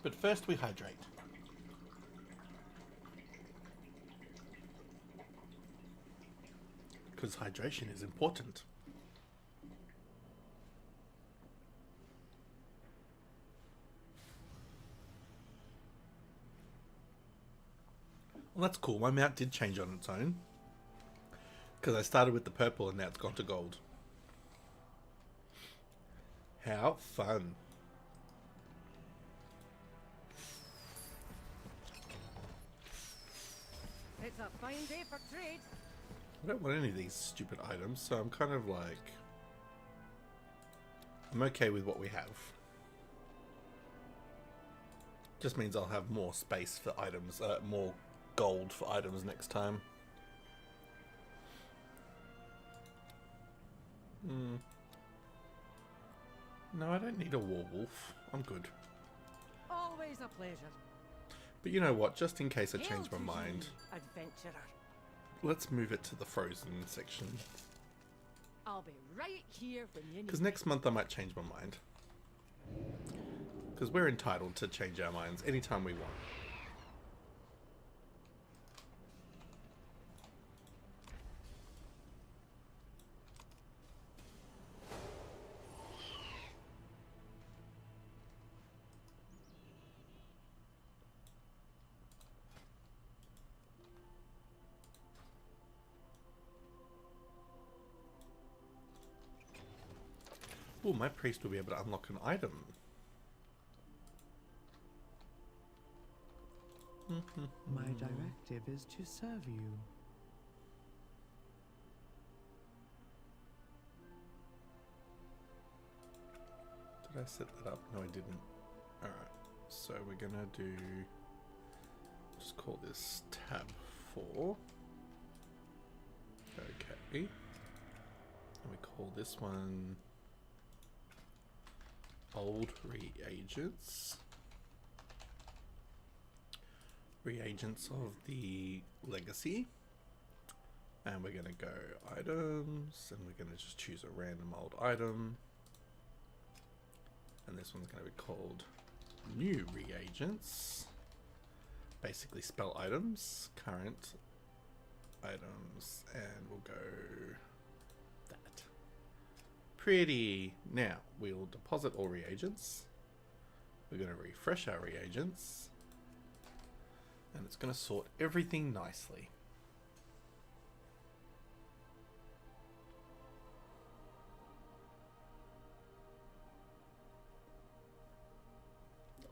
But first we hydrate. Because hydration is important. Well, that's cool. My mount did change on its own. Because I started with the purple and now it's gone to gold. How fun. It's a fine day for trade. I don't want any of these stupid items, so I'm kind of like... I'm okay with what we have. Just means I'll have more space for items, more gold for items next time. No, I don't need a werewolf. I'm good. Always a pleasure. But you know what? Just in case I change my Hail to mind, ye, adventurer. let's move it to the frozen section. I'll be right here when you need Because me. next month I might change my mind. Because we're entitled to change our minds anytime we want. Oh, my priest will be able to unlock an item. My directive is to serve you. Did I set that up? No, I didn't. Alright, so we're gonna do... Just call this tab 4. Okay. And we call this one... Old reagents. Reagents of the legacy. And we're going to go items, and we're going to just choose a random old item. And this one's going to be called new reagents. Basically spell items, current items, and we'll go that. Pretty. Now, we'll deposit all reagents. We're going to refresh our reagents. And it's going to sort everything nicely.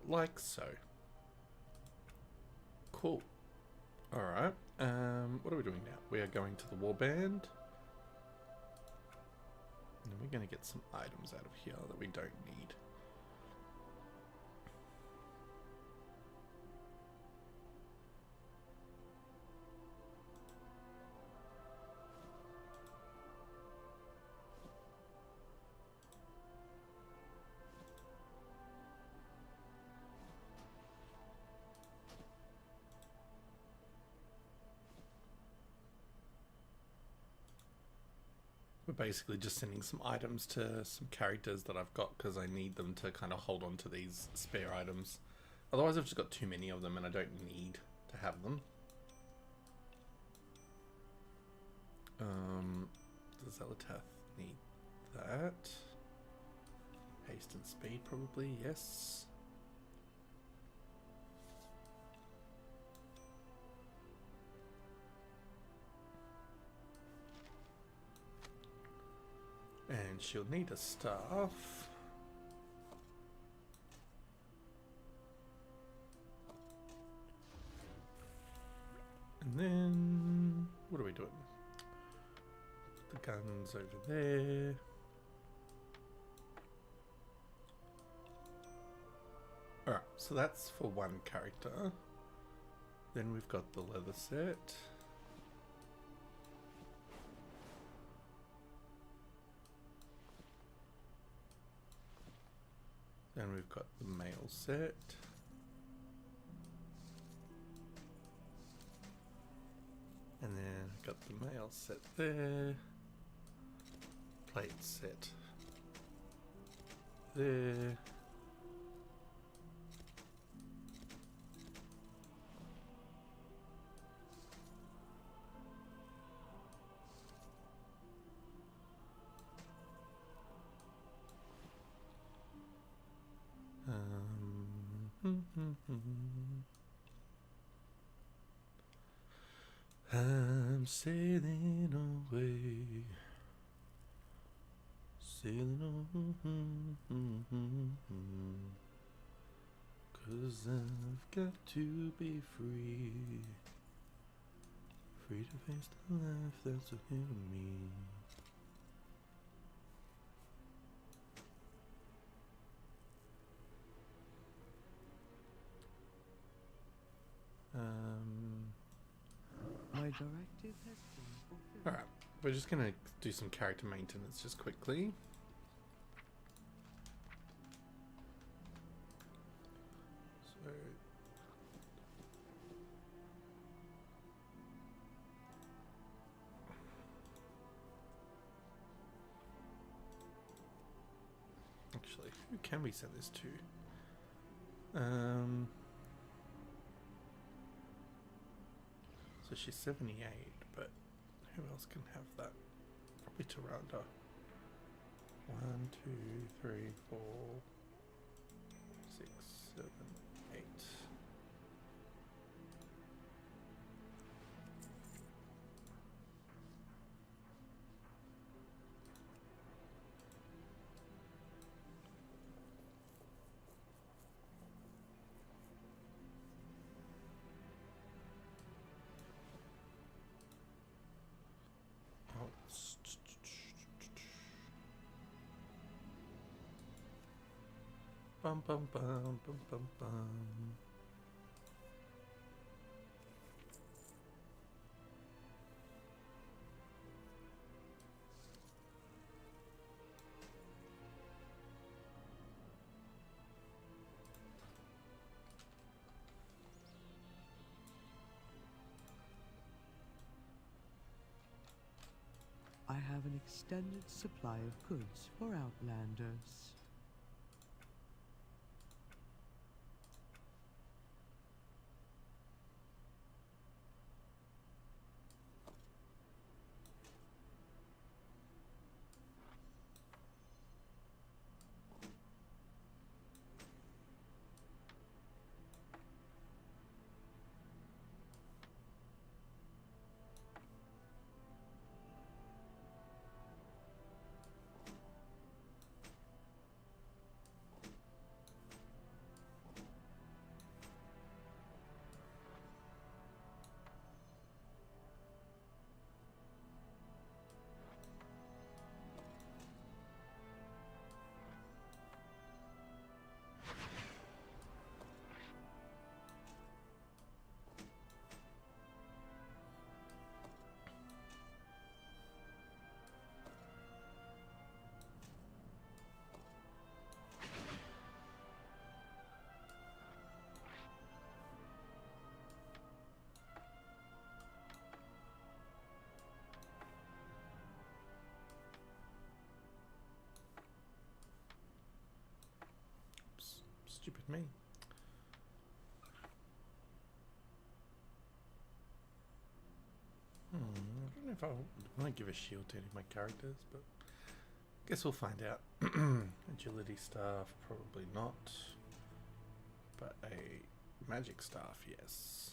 Like so. Cool. Alright. What are we doing now? We are going to the warband. And we're going to get some items out of here that we don't need. We're basically just sending some items to some characters that I've got because I need them to kind of hold on to these spare items. Otherwise I've just got too many of them and I don't need to have them. Does Zelatath need that? Haste and speed probably, yes. And she'll need a staff. And then, what are we doing? Put the guns over there. Alright, so that's for one character. Then we've got the leather set. Then we've got the mail set. And then got the mail set there. Plate set there. I'm sailing away, sailing on, 'cause I've got to be free, free to face the life that's ahead of me. My directive has been fulfilled. Alright, we're just gonna do some character maintenance just quickly. So actually, who can we send this to? So she's 78, but who else can have that? Probably Tyrande. 1, 2, 3, 4, 6, 7, 8. Bum bum bum bum bum bum. I have an extended supply of goods for Outlanders. Stupid me. I don't know if I want to give a shield to any of my characters, but guess we'll find out. Agility staff, probably not. But a magic staff, yes.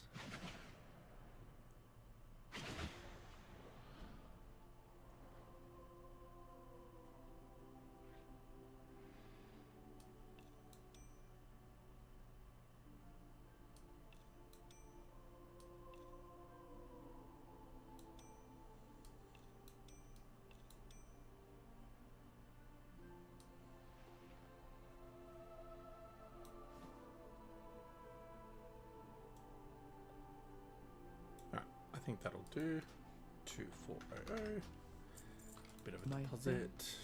I think that'll do. 2400. Bit of a deposit.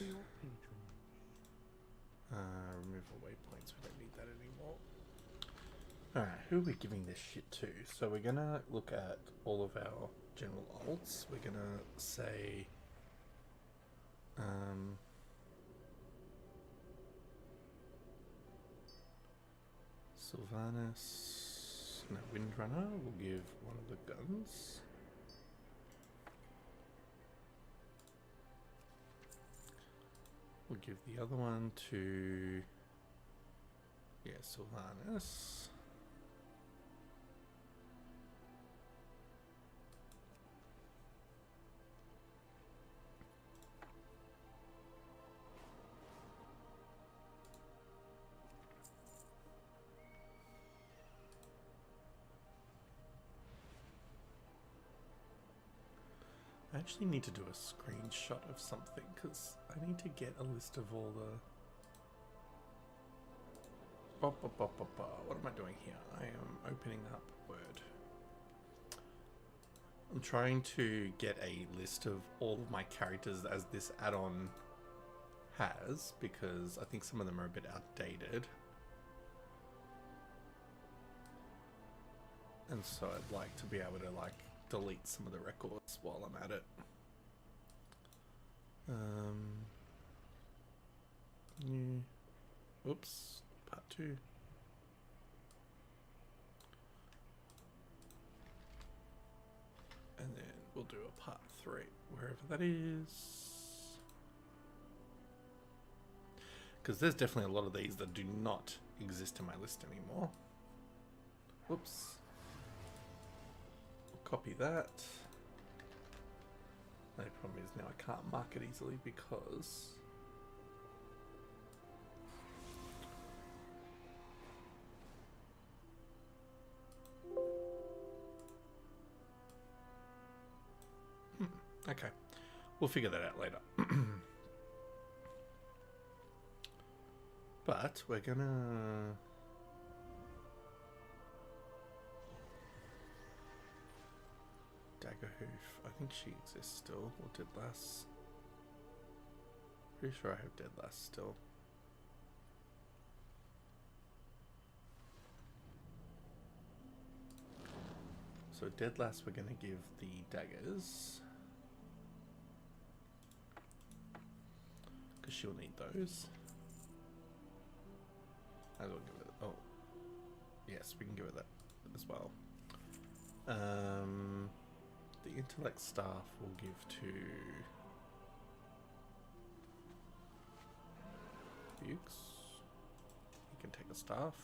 Remove waypoints. We don't need that anymore. Alright, who are we giving this shit to? So we're gonna look at all of our general alts. We're gonna say Sylvanas, no, Windrunner, we'll give one of the guns. We'll give the other one to, yeah, Sylvanas. actually need to do a screenshot of something because I need to get a list of all the... What am I doing here? I am opening up Word. I'm trying to get a list of all of my characters as this add-on has, because I think some of them are a bit outdated. And so I'd like to be able to like delete some of the records while I'm at it. New. Oops. Part 2. And then we'll do a part 3, wherever that is. Because there's definitely a lot of these that do not exist in my list anymore. Whoops. We'll copy that. The only problem is now I can't mark it easily because... Okay, we'll figure that out later. But we're gonna... Daggerhoof, I think she exists still, or Deadlass. Pretty sure I have Deadlass still. So Deadlass we're gonna give the daggers. Because she'll need those. I will give it. Oh, yes, we can give her that as well. The intellect staff we'll give to Bukes. He can take a staff.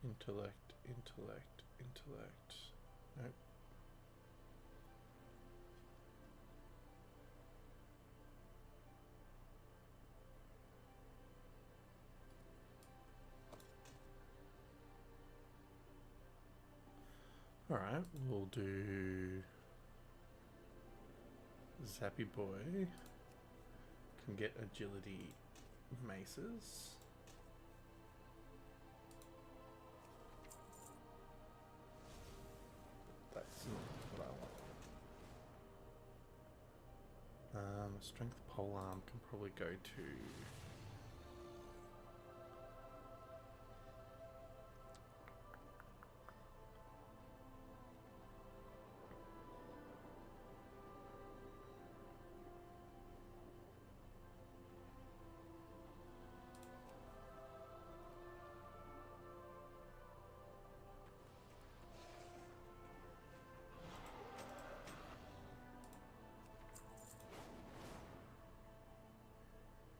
Intellect. Nope. Alright, we'll do Zappy Boy can get agility maces. That's not what I want. Strength polearm can probably go to...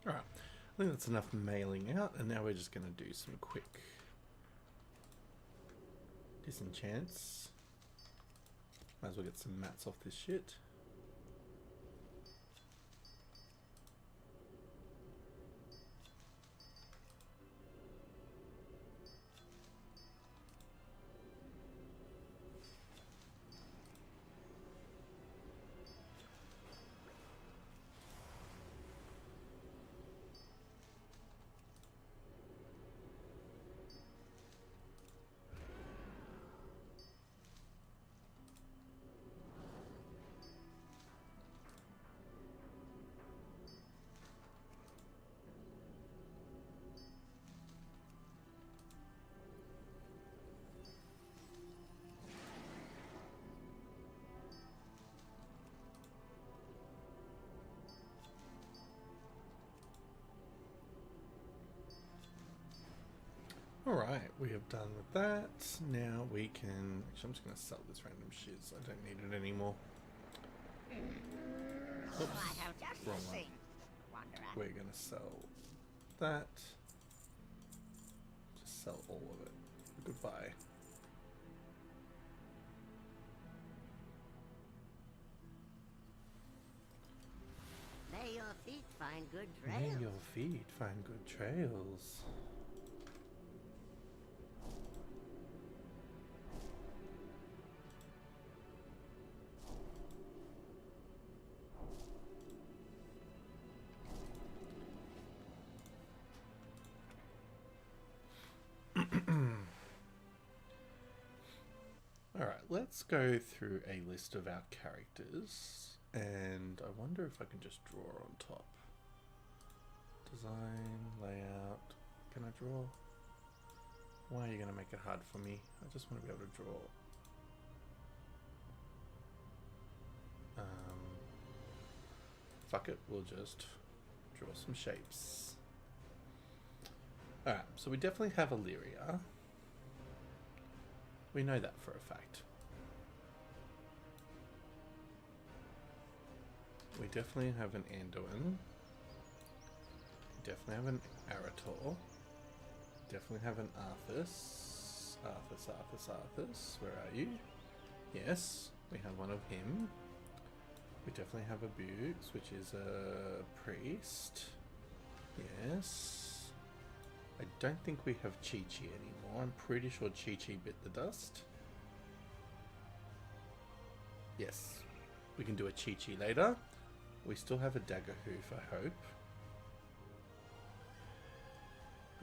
Alright, I think that's enough mailing out, and now we're just going to do some quick disenchants. Might as well get some mats off this shit. Alright, we have done with that. Now we can... Actually, I'm just going to sell this random shiz. I don't need it anymore. Oops, wrong one. We're going to sell that. Just sell all of it. Goodbye. your feet find good May trails. your feet find good trails. Alright, let's go through a list of our characters, and I wonder if I can just draw on top. Design, layout, can I draw? Why are you going to make it hard for me? I just want to be able to draw. Fuck it, we'll just draw some shapes. Alright, so we definitely have Illyria. We know that for a fact. We definitely have an Anduin. We definitely have an Arator. Definitely have an Arthas. Arthas, where are you? Yes, we have one of him. We definitely have a Bukes, which is a priest. Yes. I don't think we have Chi-Chi anymore. I'm pretty sure Chi-Chi bit the dust. Yes. We can do a Chi-Chi later. We still have a Dagger Hoof, I hope.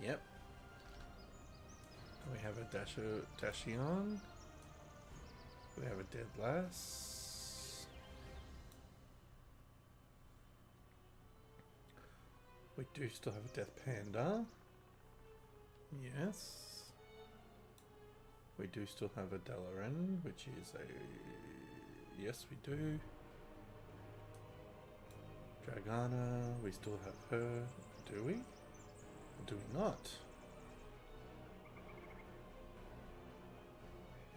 Yep. We have a Dashion. We have a Dead Lass. We do still have a Death Panda. Yes. We do still have a Dalaran, which is a... Yes, we do. Dragana, we still have her. Do we? Or do we not?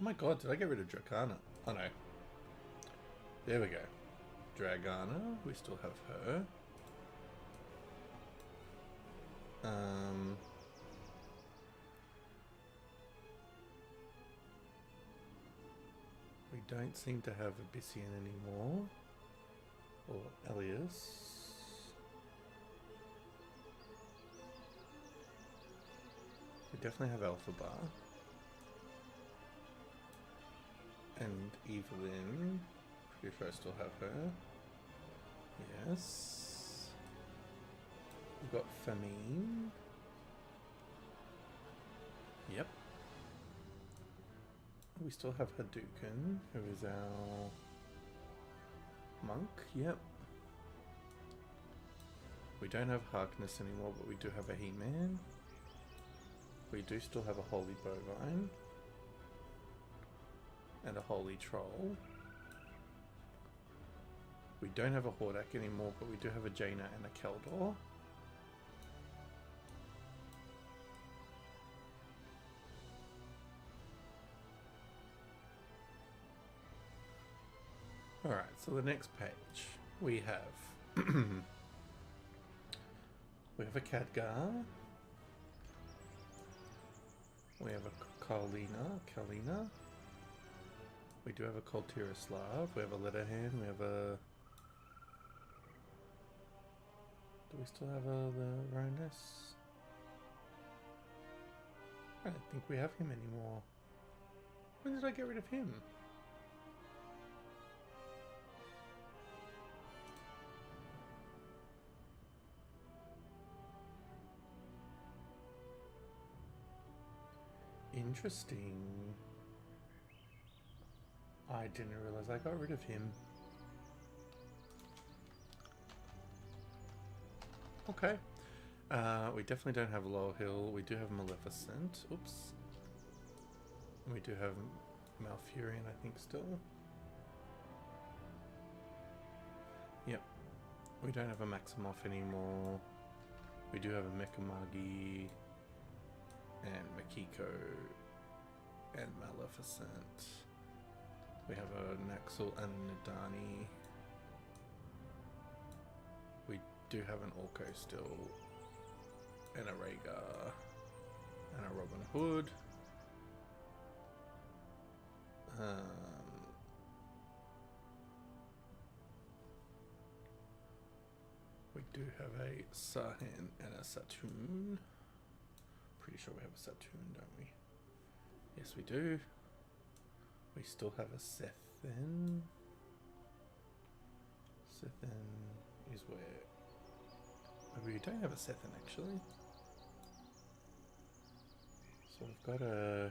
Oh my god, did I get rid of Dragana? Oh no. There we go. Dragana, we still have her. We don't seem to have Abyssian anymore. Or Elias. We definitely have Alphaba. And Evelyn. Pretty sure I still have her. Yes. We've got Famine. Yep. We still have Hadouken, who is our monk. Yep. We don't have Harkness anymore, but we do have a He-Man. We do still have a Holy Bovine. And a Holy Troll. We don't have a Hordak anymore, but we do have a Jaina and a Keldor. Alright, so the next page we have we have a Khadgar. We have a Kalina. We do have a Koltira Slav. We have a Letterhand. We have a... Do we still have the Ronus? I don't think we have him anymore. When did I get rid of him? Interesting. I didn't realize I got rid of him. Okay. We definitely don't have Low Hill. We do have Maleficent. Oops. And we do have Malfurion, I think, still. Yep. We don't have a Maximoff anymore. We do have a Mechamagi and Makiko and Maleficent. We have a Naxal and Nidani. We do have an Orko still, and a Rhaegar, and a Robin Hood. We We do have a Sahin and a Saturn. Pretty sure we have a Saturn, don't we? Yes, we do. We still have a Sethin. Sethin is where... Maybe we don't have a Sethin, actually. So we've got a...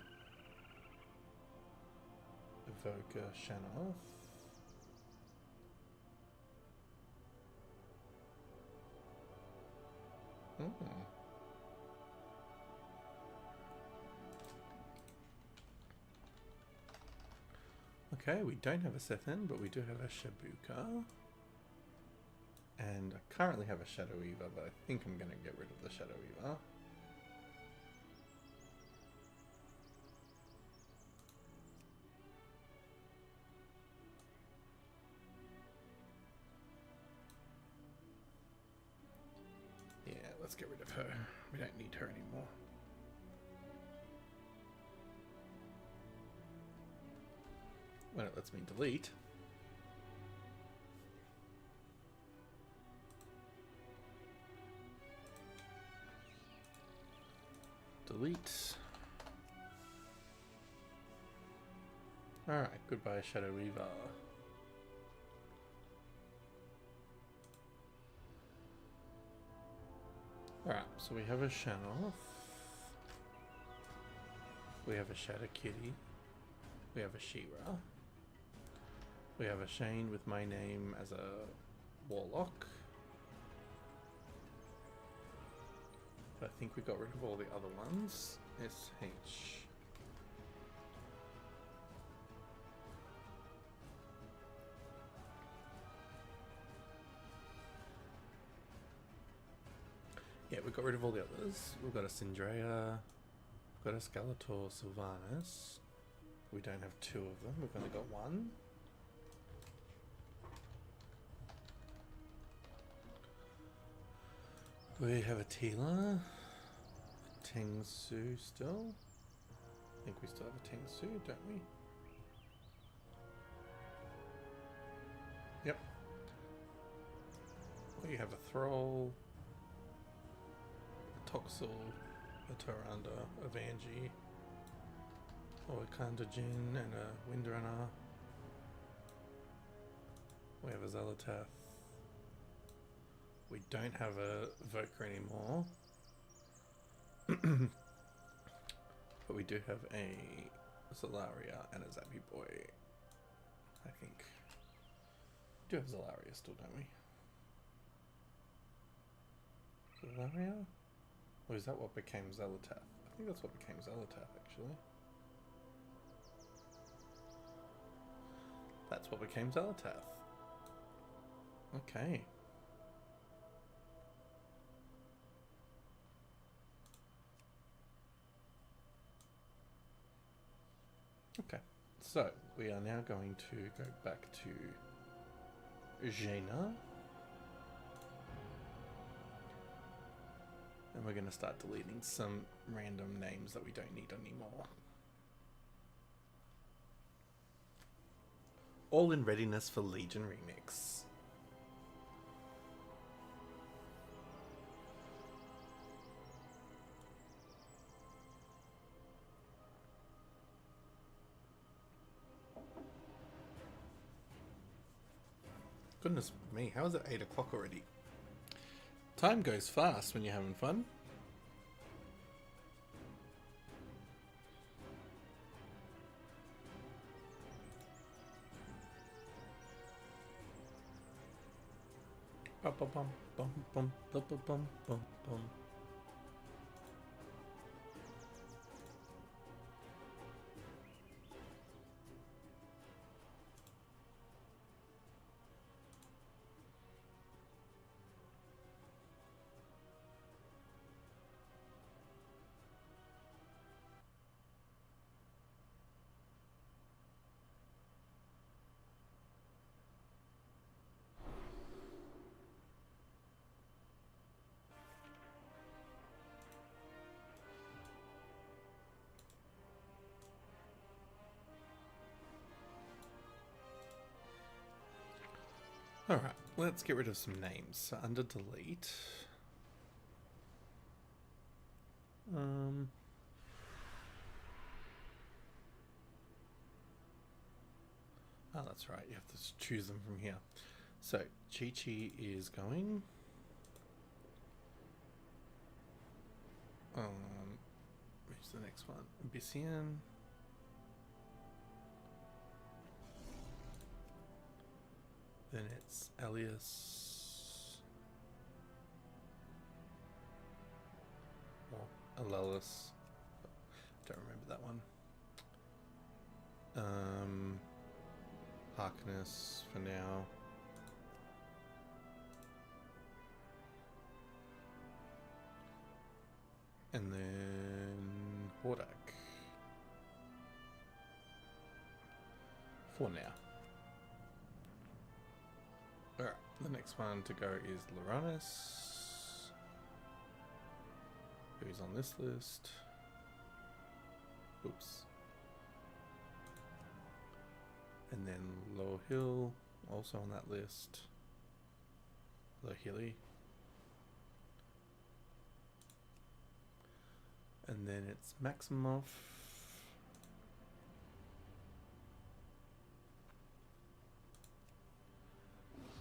Evoker Shanoff. Okay, we don't have a Sethin, but we do have a Shabuka. And I currently have a Shadow Weaver, but I think I'm going to get rid of the Shadow Weaver. Yeah, let's get rid of her. We don't need her anymore. When it lets me delete. Delete. Alright, goodbye Shadow Weaver. Alright, so we have a Shanoff. We have a Shadow Kitty. We have a She-Ra. We have a Shane with my name as a Warlock. I think we got rid of all the other ones. SH. Yeah, we got rid of all the others. We've got a Syndrea. We've got a Skeletor Sylvanas. We don't have two of them. We've only got one. We have a Tila, a Tengsu still. I think we still have a Tengsu, don't we? Yep. We have a Thrall, a Toxel, a Tyrande, a Vanji, a Wakanda Jin, and a Windrunner. We have a Xalatath. We don't have a Voker anymore. But we do have a Zalaria and a Zappy Boy. I think. We do have Zalaria still, don't we? Zalaria? Or is that what became Xalatath? I think that's what became Xalatath, actually. That's what became Xalatath. Okay. Okay, so we are now going to go back to Jaina. And we're going to start deleting some random names that we don't need anymore. All in readiness for Legion Remix. Goodness me, how is it 8 o'clock already? Time goes fast when you're having fun. Bum bum bum bum bum bum bum bum bum. Alright, let's get rid of some names. So under delete. Oh, that's right. You have to choose them from here. So Chi-Chi is going. Who's the next one? Bissian. Then it's Elias. Or Alelis. Don't remember that one. Harkness for now. And then Hordak. For now. Alright, the next one to go is Loranes, who's on this list. Oops. And then Low Hill, also on that list. Low Hilly. And then it's Maximoff.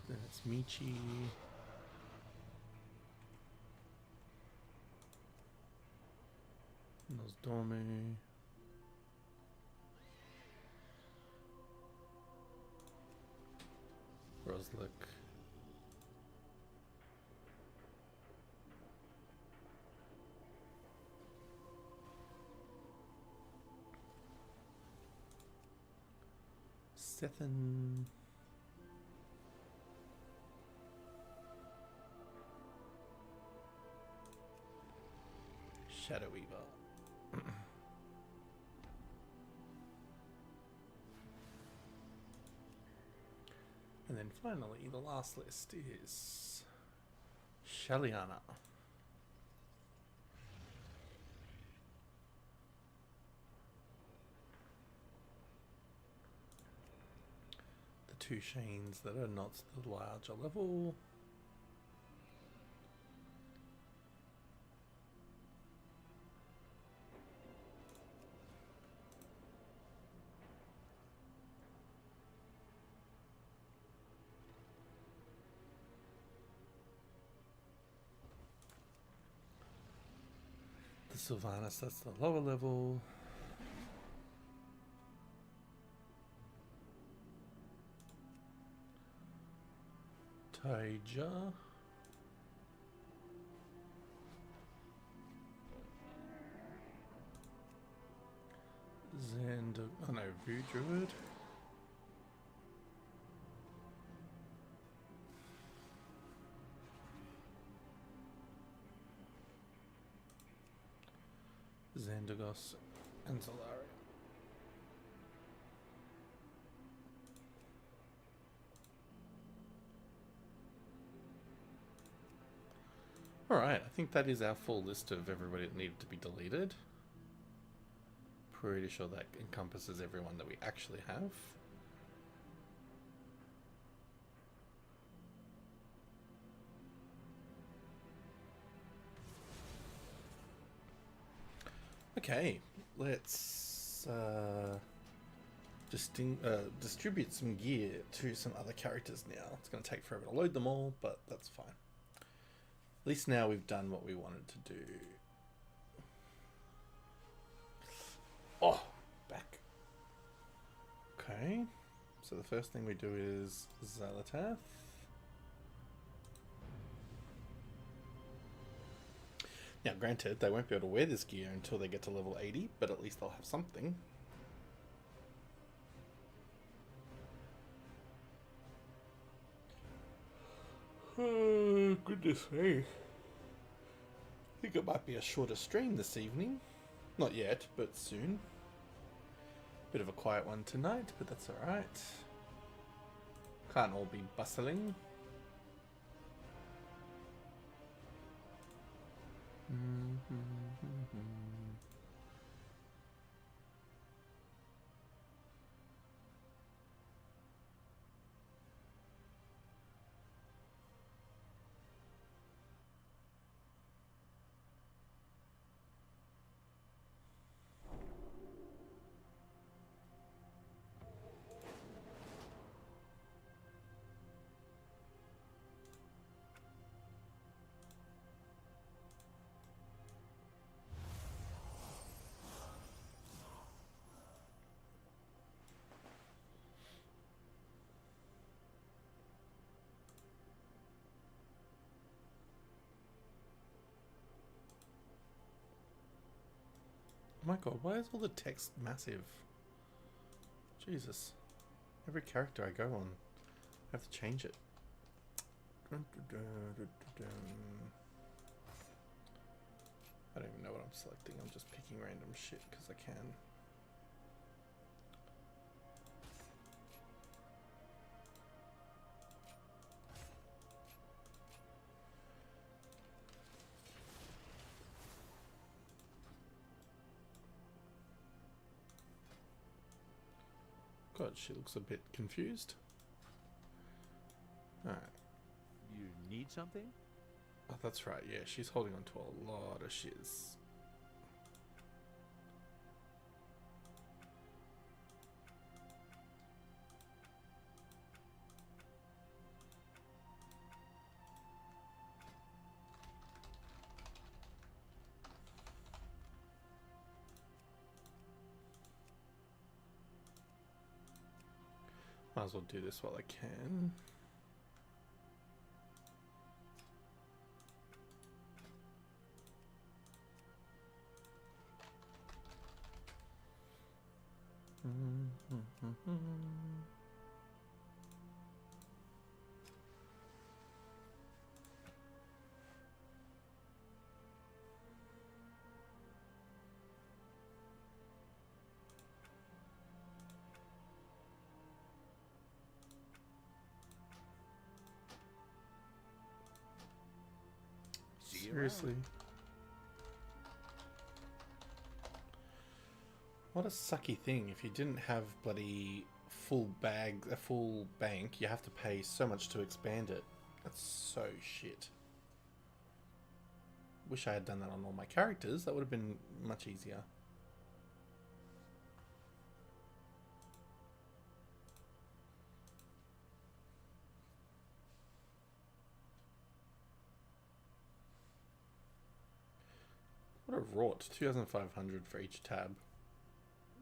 Then it's Michi. Nozdormu. Roslick. Sethan. Shadow Weaver. And then finally, the last list is Shaliana. The two Shanes that are not the larger level. Sylvanas, that's the lower level. Taija. Oh no, Vu Druid. Xandagos and Zolaria. Alright, I think that is our full list of everybody that needed to be deleted. Pretty sure that encompasses everyone that we actually have. Okay, let's distribute some gear to some other characters now. It's going to take forever to load them all, but that's fine. At least now we've done what we wanted to do. Oh, back. Okay, so the first thing we do is Xalatath. Now, granted, they won't be able to wear this gear until they get to level 80, but at least they'll have something. Oh, goodness me. I think it might be a shorter stream this evening. Not yet, but soon. Bit of a quiet one tonight, but that's alright. Can't all be bustling. my god, why is all the text massive? Jesus. Every character I go on, I have to change it. I don't even know what I'm selecting. I'm just picking random shit because I can. God, she looks a bit confused. Alright. You need something? Oh, that's right. Yeah, she's holding on to a lot of shiz. Might as well do this while I can. Seriously. What a sucky thing. If you didn't have bloody full bank, you have to pay so much to expand it. That's so shit. Wish I had done that on all my characters. That would have been much easier. What a rort. 2,500 for each tab.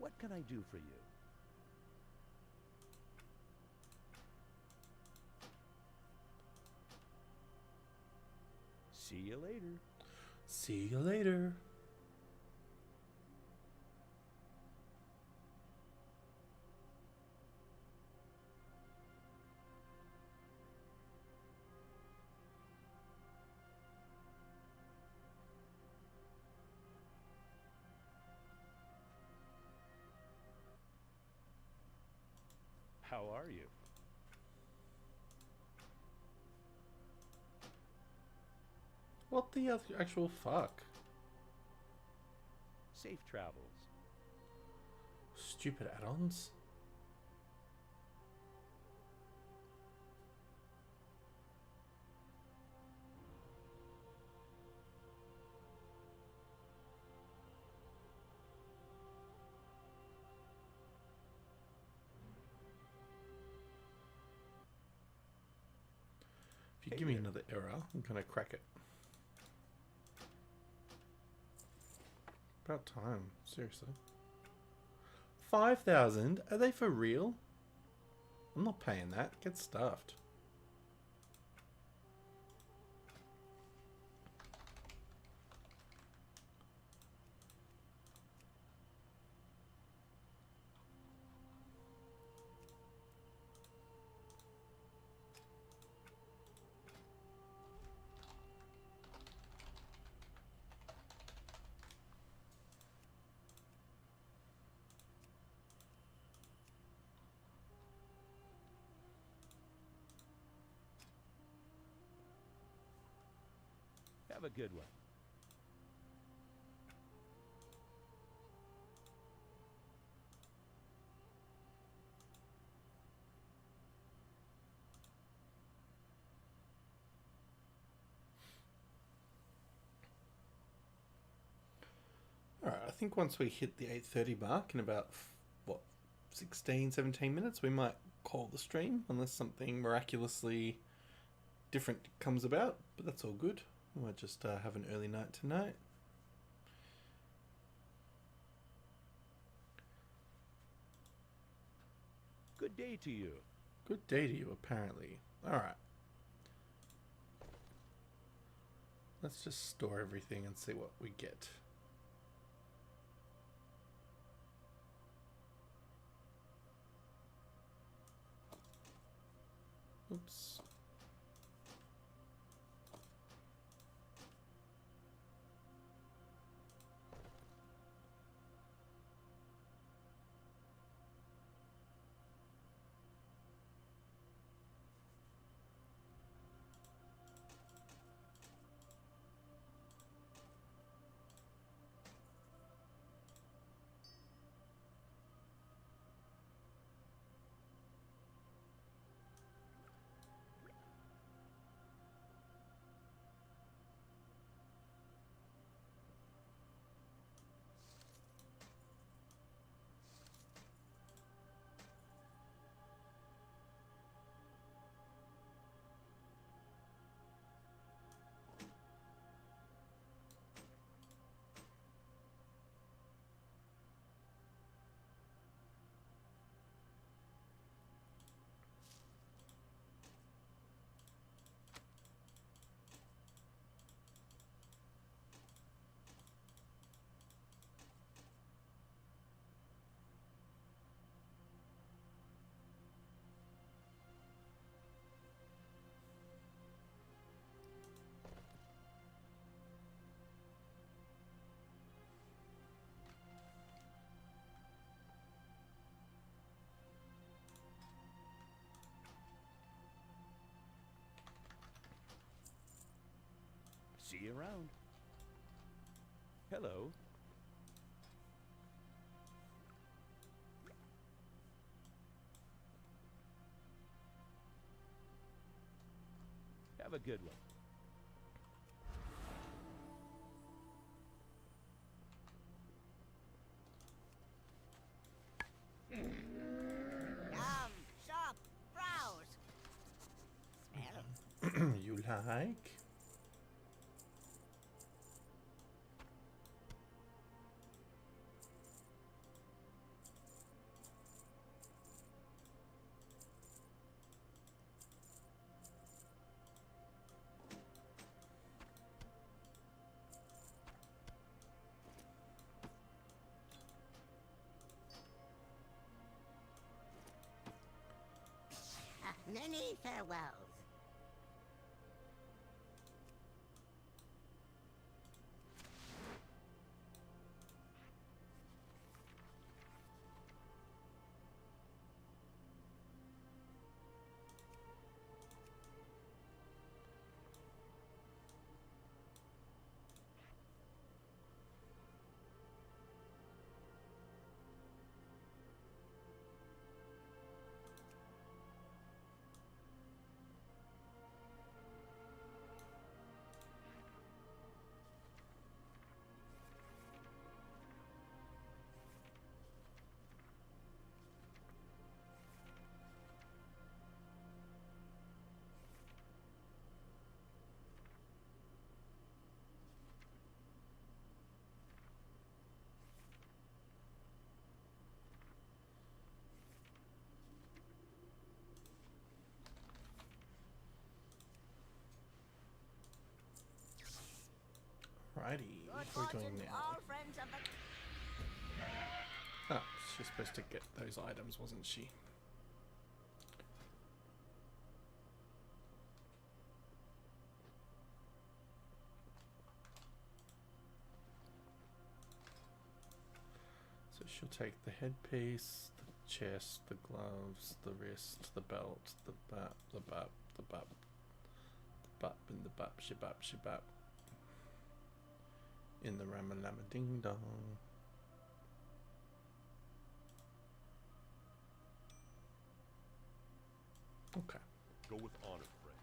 What can I do for you? See you later. See you later. How are you? What the actual fuck? Safe travels. Stupid add-ons. If you give me another error, I'm gonna crack it. About time, seriously. 5,000? Are they for real? I'm not paying that. Get stuffed. Have a good one. Alright, I think once we hit the 8:30 mark in about, what, 16, 17 minutes, we might call the stream, unless something miraculously different comes about, but that's all good. We might just have an early night tonight. Good day to you. Good day to you, apparently. Alright. Let's just store everything and see what we get. Oops. See you around. Hello. Have a good one. Yum, shop, browse. Smell. You like? Many farewells. Righty, Good what are we fortune doing to now? all friends of the... Oh, she's supposed to get those items, wasn't she? So she'll take the headpiece, the chest, the gloves, the wrist, the belt, the bap, the bap, the bap, the bap, and the bap, shabap, shabap. In the ramalama ding dong. Okay. Go with honor, friend.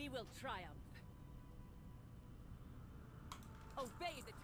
we will triumph. Obey the testament.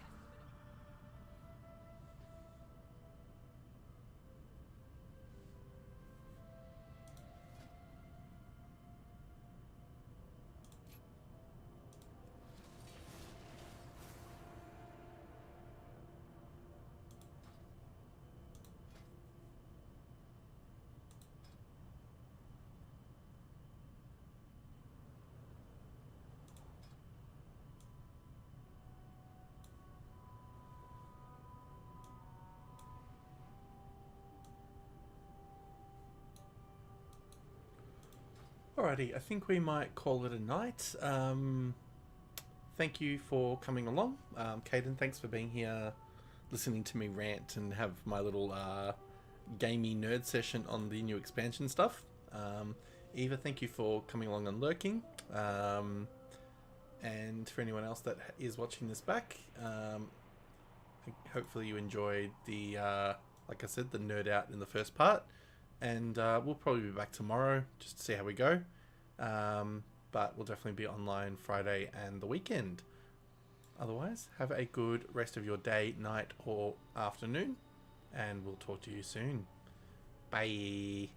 Alrighty, I think we might call it a night. Thank you for coming along. Caden, thanks for being here, listening to me rant and have my little gamey nerd session on the new expansion stuff. Eva, thank you for coming along and lurking. And for anyone else that is watching this back, hopefully you enjoyed the, like I said, the nerd out in the first part. And we'll probably be back tomorrow just to see how we go. But we'll definitely be online Friday and the weekend. Otherwise, have a good rest of your day, night, or afternoon. And we'll talk to you soon. Bye.